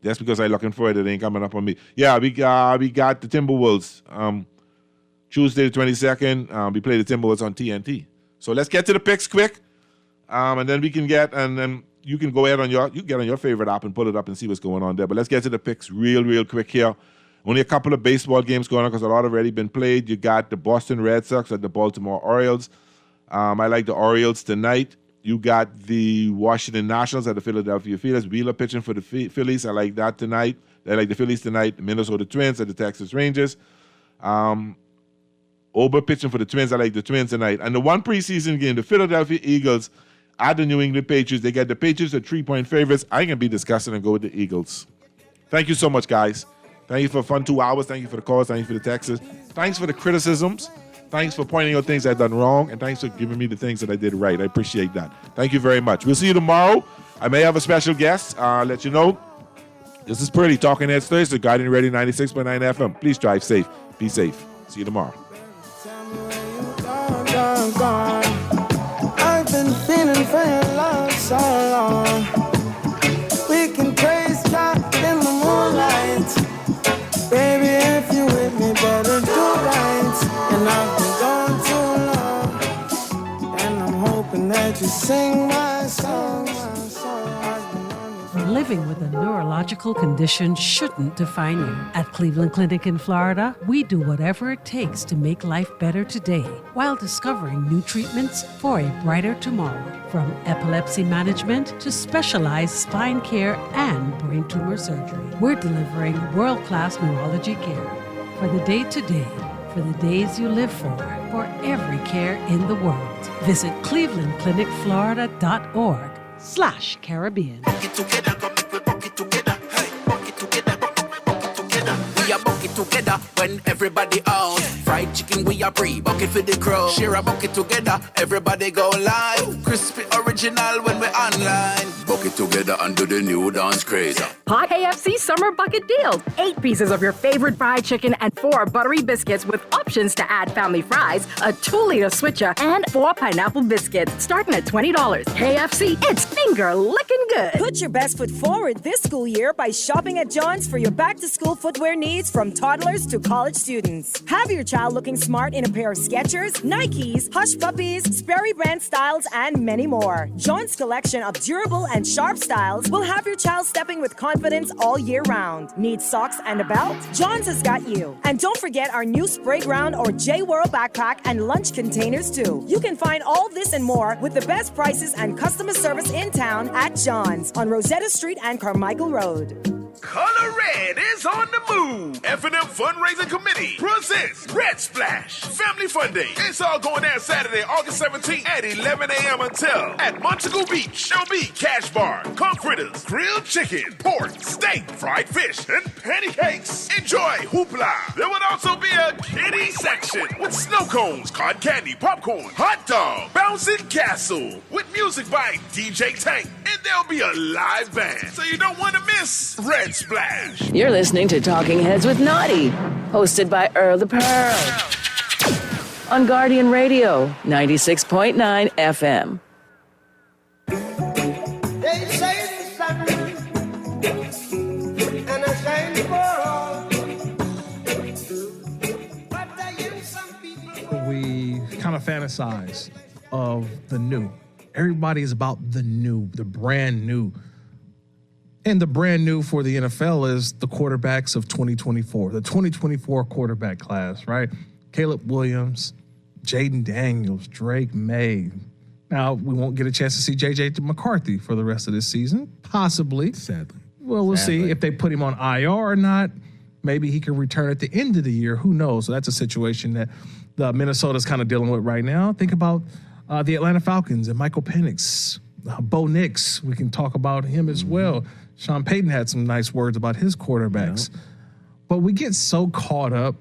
Just because I'm looking for it, it ain't coming up on me. Yeah, we got the Timberwolves. Tuesday the 22nd, we play the Timberwolves on TNT. So let's get to the picks quick. And then then you can go ahead on your favorite app and pull it up and see what's going on there. But let's get to the picks real quick here. Only a couple of baseball games going on because a lot have already been played. You got the Boston Red Sox at the Baltimore Orioles. I like the Orioles tonight. You got the Washington Nationals at the Philadelphia Phillies. Wheeler pitching for the Phillies. I like that tonight. I like the Phillies tonight. The Minnesota Twins at the Texas Rangers. Ober pitching for the Twins. I like the Twins tonight. And the one preseason game, the Philadelphia Eagles at the New England Patriots. They get the Patriots at 3-point favorites. I can be discussing and go with the Eagles. Thank you so much, guys. Thank you for a fun 2 hours. Thank you for the calls. Thank you for the texts. Thanks for the criticisms. Thanks for pointing out things I've done wrong. And thanks for giving me the things that I did right. I appreciate that. Thank you very much. We'll see you tomorrow. I may have a special guest. I'll let you know. This is Purdy, Talking Heads Thursday, Guardian Radio 96.9 FM. Please drive safe. Be safe. See you tomorrow. I've been feeling for your love so long. We can praise God in the moonlight. Baby, if you with me, better do right. And I've been gone too long. And I'm hoping that you sing my song. Living with a neurological condition shouldn't define you. At Cleveland Clinic in Florida, we do whatever it takes to make life better today while discovering new treatments for a brighter tomorrow. From epilepsy management to specialized spine care and brain tumor surgery, we're delivering world-class neurology care for the day-to-day, for the days you live for every care in the world. Visit clevelandclinicflorida.org/Caribbean. We are bucket together when everybody out. Fried chicken, we are bucket for the crow. Share a bucket together, everybody go live. Crispy original when we online. Bucket together under the new dance craze. Hot KFC Summer Bucket Deal. 8 pieces of your favorite fried chicken and 4 buttery biscuits with options to add family fries, a 2-liter switcher, and 4 pineapple biscuits, starting at $20. KFC, it's finger licking good. Put your best foot forward this school year by shopping at John's for your back-to-school footwear needs from toddlers to college students. Have your child looking smart in a pair of Skechers, Nikes, Hush Puppies, Sperry brand styles, and many more. John's collection of durable and sharp styles will have your child stepping with confidence all year round. Need socks and a belt? John's has got you. And don't forget our new Spray Ground or J-Whirl backpack and lunch containers too. You can find all this and more with the best prices and customer service in town at John's on Rosetta Street and Carmichael Road. Color Red is on the move. F&M Fundraising Committee presents Red Splash Family Fun Day. It's all going down Saturday, August 17th at 11 a.m. until at Montego Beach. There'll be cash bar, conch fritters, grilled chicken, pork, steak, fried fish, and pancakes. Enjoy hoopla. There will also be a kiddie section with snow cones, cotton candy, popcorn, hot dog, bouncing castle with music by DJ Tank. And there'll be a live band, so you don't want to miss Red Splash. You're listening to Talking Heads with Naughty, hosted by Earl the Pearl. On Guardian Radio, 96.9 FM. They say the sun and I shine for all. But some people. We kind of fantasize of the new. Everybody is about the new, the brand new. And the brand new for the NFL is the quarterbacks of 2024, the 2024 quarterback class, right? Caleb Williams, Jaden Daniels, Drake May. Now, we won't get a chance to see J.J. McCarthy for the rest of this season, possibly. Sadly. Well, we'll see if they put him on IR or not. Maybe he can return at the end of the year. Who knows? So that's a situation that Minnesota's kind of dealing with right now. Think about the Atlanta Falcons and Michael Penix, Bo Nix. We can talk about him as well. Sean Payton had some nice words about his quarterbacks. Yeah. But we get so caught up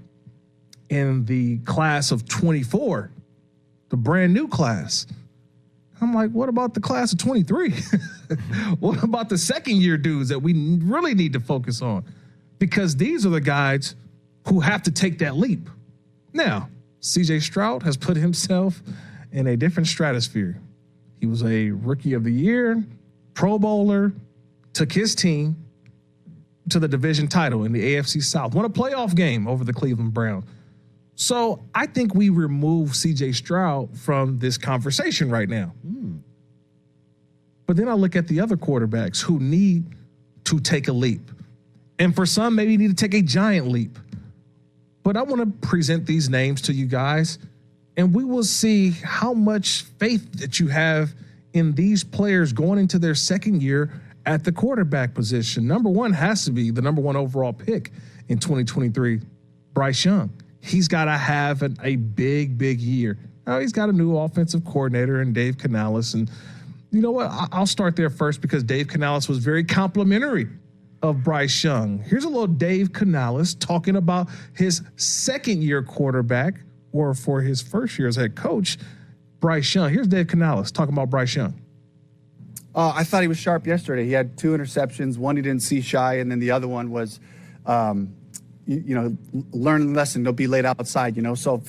in the class of 24, the brand new class. I'm like, what about the class of 23? What about the second year dudes that we really need to focus on? Because these are the guys who have to take that leap. Now, CJ Stroud has put himself in a different stratosphere. He was a rookie of the year, Pro Bowler, took his team to the division title in the AFC South, won a playoff game over the Cleveland Browns. So I think we remove CJ Stroud from this conversation right now. But then I look at the other quarterbacks who need to take a leap. And for some, maybe need to take a giant leap. But I want to present these names to you guys, and we will see how much faith that you have in these players going into their second year at the quarterback position. Number one has to be the number one overall pick in 2023, Bryce Young. He's got to have a big, big year. Now, he's got a new offensive coordinator in Dave Canales. And you know what? I'll start there first because Dave Canales was very complimentary of Bryce Young. Here's a little Dave Canales talking about his second-year quarterback, or for his first year as head coach, Bryce Young. Here's Dave Canales talking about Bryce Young. I thought he was sharp yesterday. He had 2 interceptions. One he didn't see shy, and then the other one was, learn the lesson. They'll be laid outside, So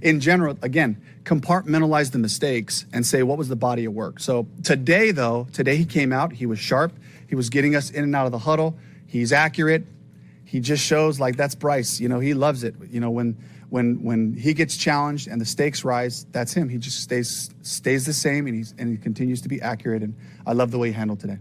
in general, again, compartmentalize the mistakes and say, what was the body of work? So today he came out. He was sharp. He was getting us in and out of the huddle. He's accurate. He just shows like that's Bryce. He loves it. When he gets challenged and the stakes rise, that's him. He just stays the same, and he continues to be accurate. And I love the way he handled today.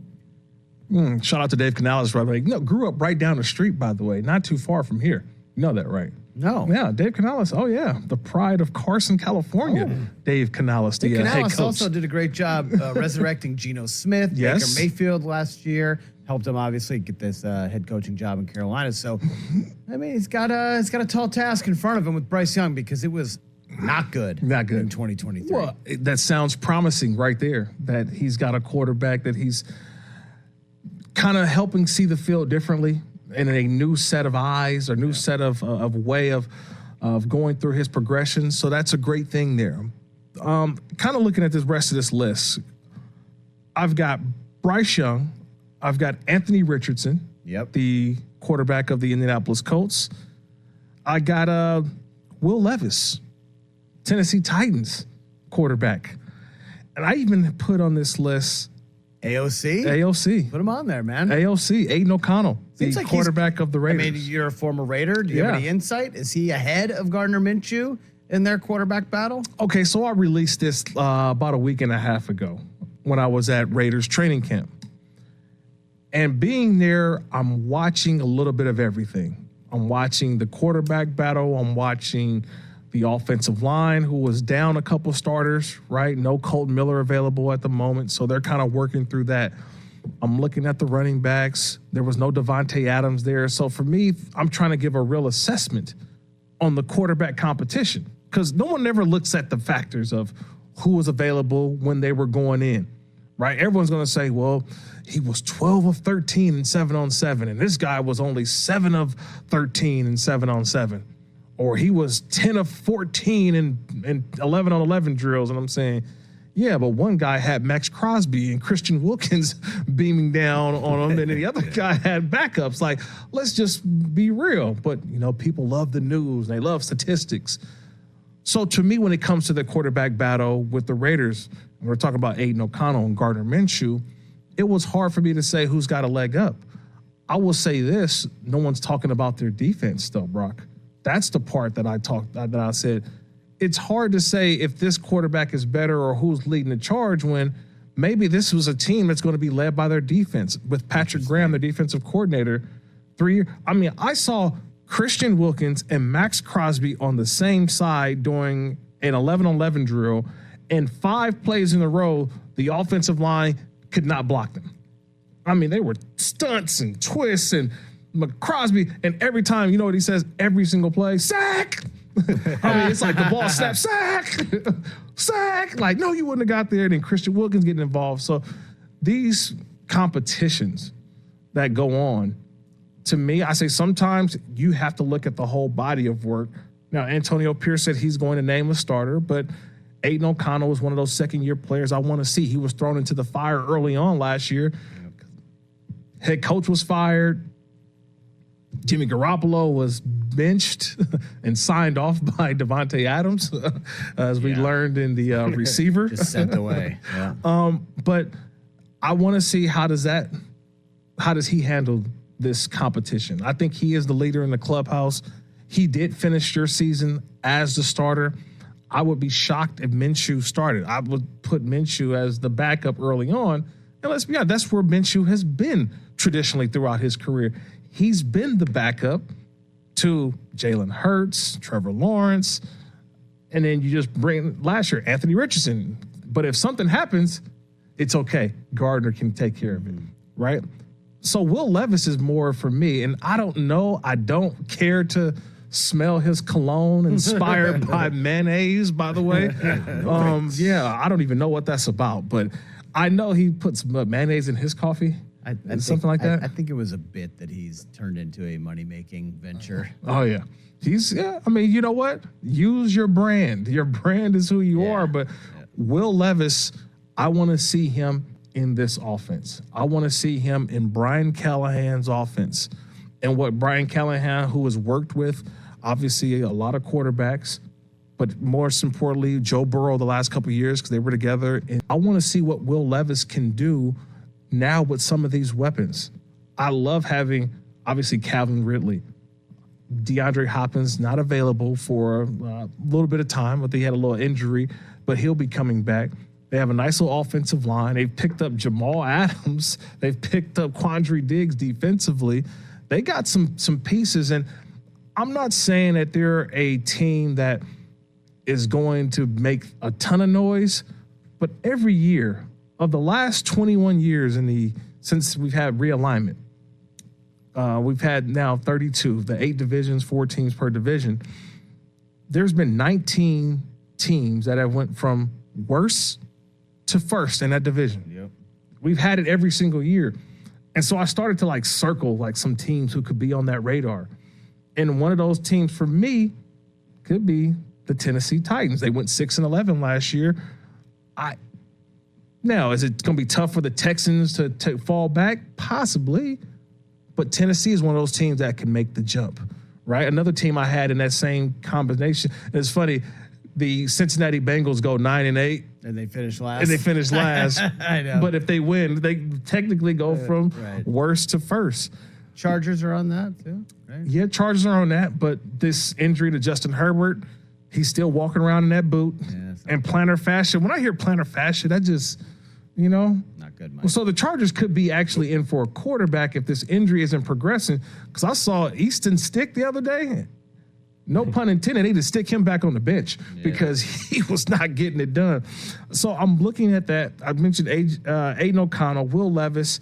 Shout out to Dave Canales, right away. Grew up right down the street, by the way, not too far from here. You know that, right? No. Yeah, Dave Canales. Oh, yeah. The pride of Carson, California. Oh. Dave Canales, the head coach. Also did a great job resurrecting Geno Smith, yes. Baker Mayfield last year. Helped him, obviously, get this head coaching job in Carolina. So, he's got a tall task in front of him with Bryce Young because it was not good. Not good. In 2023. Well, that sounds promising right there, that he's got a quarterback that he's kind of helping see the field differently in a new set of eyes or new set of way of going through his progression. So that's a great thing there. Kind of looking at the rest of this list, I've got Bryce Young. I've got Anthony Richardson, the quarterback of the Indianapolis Colts. I got Will Levis, Tennessee Titans quarterback. And I even put on this list AOC. Put him on there, man. AOC, Aiden O'Connell, the quarterback of the Raiders. You're a former Raider. Do you have any insight? Is he ahead of Gardner Minshew in their quarterback battle? Okay, so I released this about a week and a half ago when I was at Raiders training camp. And being there, I'm watching a little bit of everything. I'm watching the quarterback battle. I'm watching the offensive line, who was down a couple starters, right? No Colton Miller available at the moment, so they're kind of working through that. I'm looking at the running backs. There was no Devontae Adams there. So for me, I'm trying to give a real assessment on the quarterback competition because no one ever looks at the factors of who was available when they were going in, right? Everyone's going to say, well, he was 12 of 13 and 7-on-7, and this guy was only 7 of 13 and 7-on-7. Or he was 10 of 14 and 11-on-11 drills. And I'm saying, yeah, but one guy had Max Crosby and Christian Wilkins beaming down on him, and then the other guy had backups. Like, let's just be real. But, people love the news. They love statistics. So to me, when it comes to the quarterback battle with the Raiders, and we're talking about Aiden O'Connell and Gardner Minshew, it was hard for me to say who's got a leg up. I will say this, no one's talking about their defense though, Brock. That's the part that I said, it's hard to say if this quarterback is better or who's leading the charge when maybe this was a team that's going to be led by their defense with Patrick Graham, the defensive coordinator, 3 years. I mean, I saw Christian Wilkins and Max Crosby on the same side doing an 11-on-11 drill, and 5 plays in a row, the offensive line could not block them. I mean, they were stunts and twists and Crosby, and every time, you know what he says? Every single play, sack. I mean, it's like the ball snaps, sack, sack. Like, no, you wouldn't have got there. Then Christian Wilkins getting involved. So these competitions that go on, to me, I say sometimes you have to look at the whole body of work. Now, Antonio Pierce said he's going to name a starter, but Aiden O'Connell was one of those second-year players I want to see. He was thrown into the fire early on last year. Head coach was fired. Jimmy Garoppolo was benched and signed off by Devontae Adams, as we learned in the receiver. Just sent away. Yeah. But I want to see how does he handle this competition. I think he is the leader in the clubhouse. He did finish your season as the starter. I would be shocked if Minshew started. I would put Minshew as the backup early on. And let's be honest, that's where Minshew has been traditionally throughout his career. He's been the backup to Jalen Hurts, Trevor Lawrence, and then you just bring last year Anthony Richardson. But if something happens, it's okay. Gardner can take care of it, right? So Will Levis is more for me, and I don't know. I don't care to smell his cologne inspired by mayonnaise, by the way. I don't even know what that's about, but I know he puts mayonnaise in his coffee. Something like that. I think it was a bit that he's turned into a money-making venture. Oh, yeah. I mean, you know what? Use your brand. Your brand is who you are. But Will Levis, I want to see him in this offense. I want to see him in Brian Callahan's offense. And what Brian Callahan, who has worked with, obviously, a lot of quarterbacks, but most importantly, Joe Burrow the last couple of years because they were together. And I want to see what Will Levis can do now with some of these weapons. I love having, obviously, Calvin Ridley. DeAndre Hopkins not available for a little bit of time, but he had a little injury, but he'll be coming back. They have a nice little offensive line. They've picked up Jamal Adams. They've picked up Quandre Diggs defensively. They got some pieces, and I'm not saying that they're a team that is going to make a ton of noise, but every year of the last 21 years since we've had realignment, we've had now 32, the 8 divisions, 4 teams per division. There's been 19 teams that have went from worst to first in that division. Yep. We've had it every single year. And so I started to circle some teams who could be on that radar. And one of those teams for me could be the Tennessee Titans. They went 6-11 last year. Now, is it going to be tough for the Texans to fall back? Possibly. But Tennessee is one of those teams that can make the jump, right? Another team I had in that same combination. And it's funny, the Cincinnati Bengals go 9-8. And they finish last. I know. But if they win, they technically go from worst to first. Chargers are on that too, right? Yeah, Chargers are on that. But this injury to Justin Herbert, he's still walking around in that boot. And plantar fascia. When I hear plantar fascia, that just, not good, Mike. So the Chargers could be actually in for a quarterback if this injury isn't progressing. Because I saw Easton Stick the other day. No pun intended. They need to stick him back on the bench because he was not getting it done. So I'm looking at that. I mentioned Aiden O'Connell, Will Levis,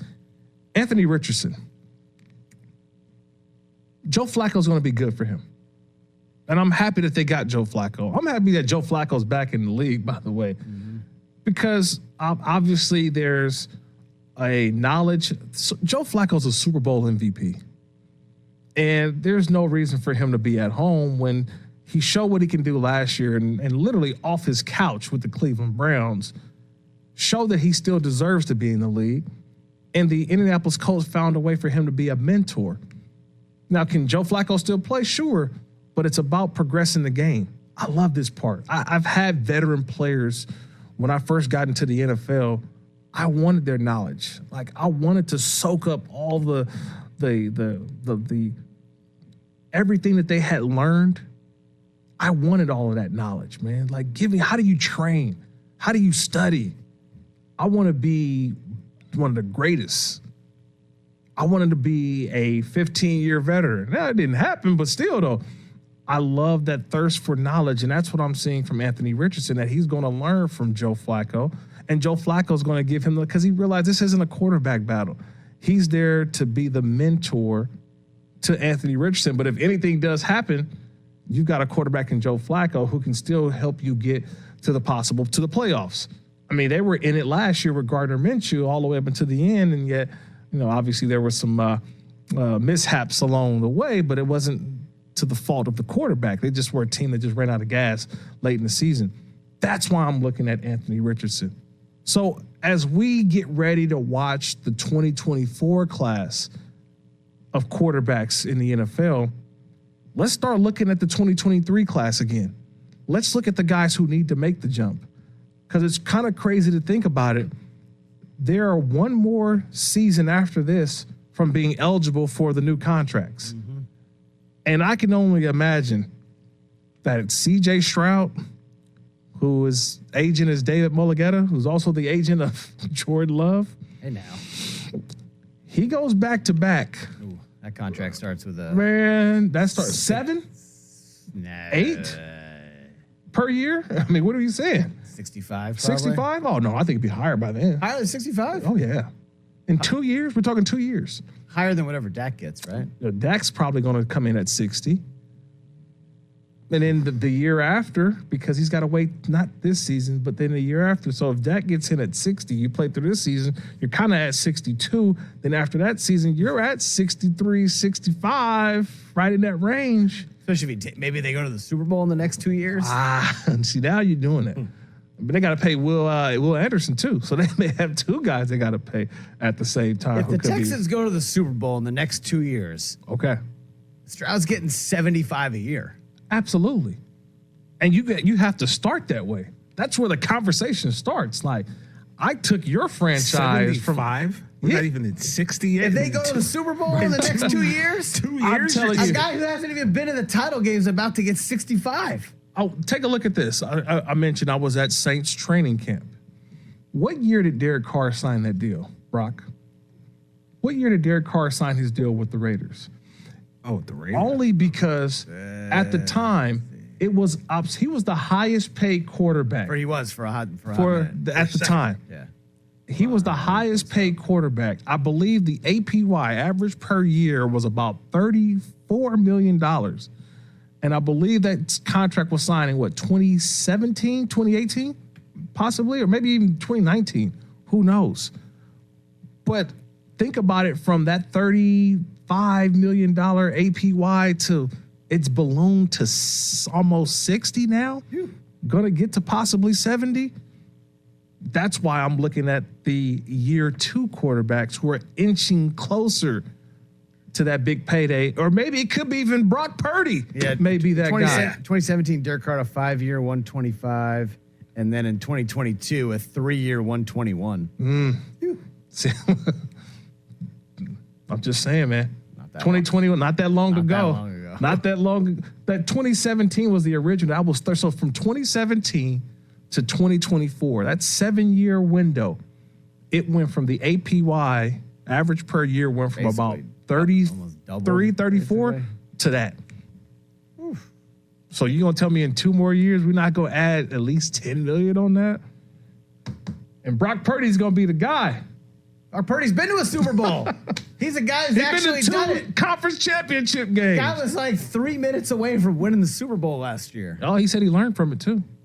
Anthony Richardson. Joe Flacco's going to be good for him. And I'm happy that they got Joe Flacco. I'm happy that Joe Flacco's back in the league, by the way, because obviously there's a knowledge. Joe Flacco's a Super Bowl MVP. And there's no reason for him to be at home when he showed what he can do last year and literally off his couch with the Cleveland Browns, showed that he still deserves to be in the league. And the Indianapolis Colts found a way for him to be a mentor. Now, can Joe Flacco still play? Sure, but it's about progressing the game. I love this part. I've had veteran players when I first got into the NFL. I wanted their knowledge. Like, I wanted to soak up all the everything that they had learned. I wanted all of that knowledge, man. Like, how do you train? How do you study? I want to be one of the greatest. I wanted to be a 15-year veteran. Now, it didn't happen, but still, though, I love that thirst for knowledge, and that's what I'm seeing from Anthony Richardson, that he's going to learn from Joe Flacco, and Joe Flacco's going to give him because he realized this isn't a quarterback battle. He's there to be the mentor to Anthony Richardson, but if anything does happen, you've got a quarterback in Joe Flacco who can still help you get to the playoffs. I mean, they were in it last year with Gardner Minshew all the way up until the end, and yet, obviously there were some mishaps along the way, but it wasn't to the fault of the quarterback. They just were a team that just ran out of gas late in the season. That's why I'm looking at Anthony Richardson. So as we get ready to watch the 2024 class of quarterbacks in the NFL, let's start looking at the 2023 class again. Let's look at the guys who need to make the jump, because it's kind of crazy to think about it. There are one more season after this from being eligible for the new contracts. And I can only imagine that C.J. Stroud, who is agent is David Mulligetta, who's also the agent of Jordan Love. Hey, now. He goes back to back. Ooh, that contract starts with a... Man, that starts 7? Nah. 8? Per year? I mean, what are you saying? 65, 65? Oh, no, I think it'd be higher by then. Higher than 65? Oh, yeah. In 2 years? We're talking 2 years. Higher than whatever Dak gets, right? Dak's probably going to come in at 60. And then the year after, because he's got to wait not this season, but then the year after. So if Dak gets in at 60, you play through this season, you're kind of at 62. Then after that season, you're at 63, 65, right in that range. Especially if maybe they go to the Super Bowl in the next 2 years. See, now you're doing it. But they got to pay Will Anderson, too. So they may have two guys they got to pay at the same time. If the Texans go to the Super Bowl in the next 2 years, okay, Stroud's getting 75 a year. Absolutely. And you have to start that way. That's where the conversation starts. Like, I took your franchise 75? We're not even at 60 yet. If they go to the Super Bowl in the next 2 years, 2 years, I'm telling you, a guy who hasn't even been in the title game is about to get 65. Oh, take a look at this. I mentioned I was at Saints training camp. What year did Derek Carr sign that deal, Brock? What year did Derek Carr sign his deal with the Raiders? Oh, with the Raiders? Only because at the time, he was the highest paid quarterback. He was at the time. Yeah. He was the highest paid quarterback. I believe the APY, average per year, was about $34 million. And I believe that contract was signed in, 2017, 2018? Possibly, or maybe even 2019. Who knows? But think about it from that $35 million APY to it's ballooned to almost 60 now. Going to get to possibly 70. That's why I'm looking at the year 2 quarterbacks who are inching closer to that big payday, or maybe it could be even Brock Purdy. Yeah, maybe that guy. 2017, Derek Carr, a 5-year, 125, and then in 2022, a 3-year, 121. I'm just saying, man. 2021, not that long ago. Not that long. That 2017 was the original. That was so from 2017 to 2024. That 7-year window, it went from the APY average per year went from about 33, 34 to that. So you gonna tell me in 2 more years we're not gonna add at least $10 million on that? And Brock Purdy's gonna be the guy. Brock Purdy's been to a Super Bowl. He's a guy who's actually been to done 2 it. conference championship games. Guy was like 3 minutes away from winning the Super Bowl last year. Oh, he said he learned from it too.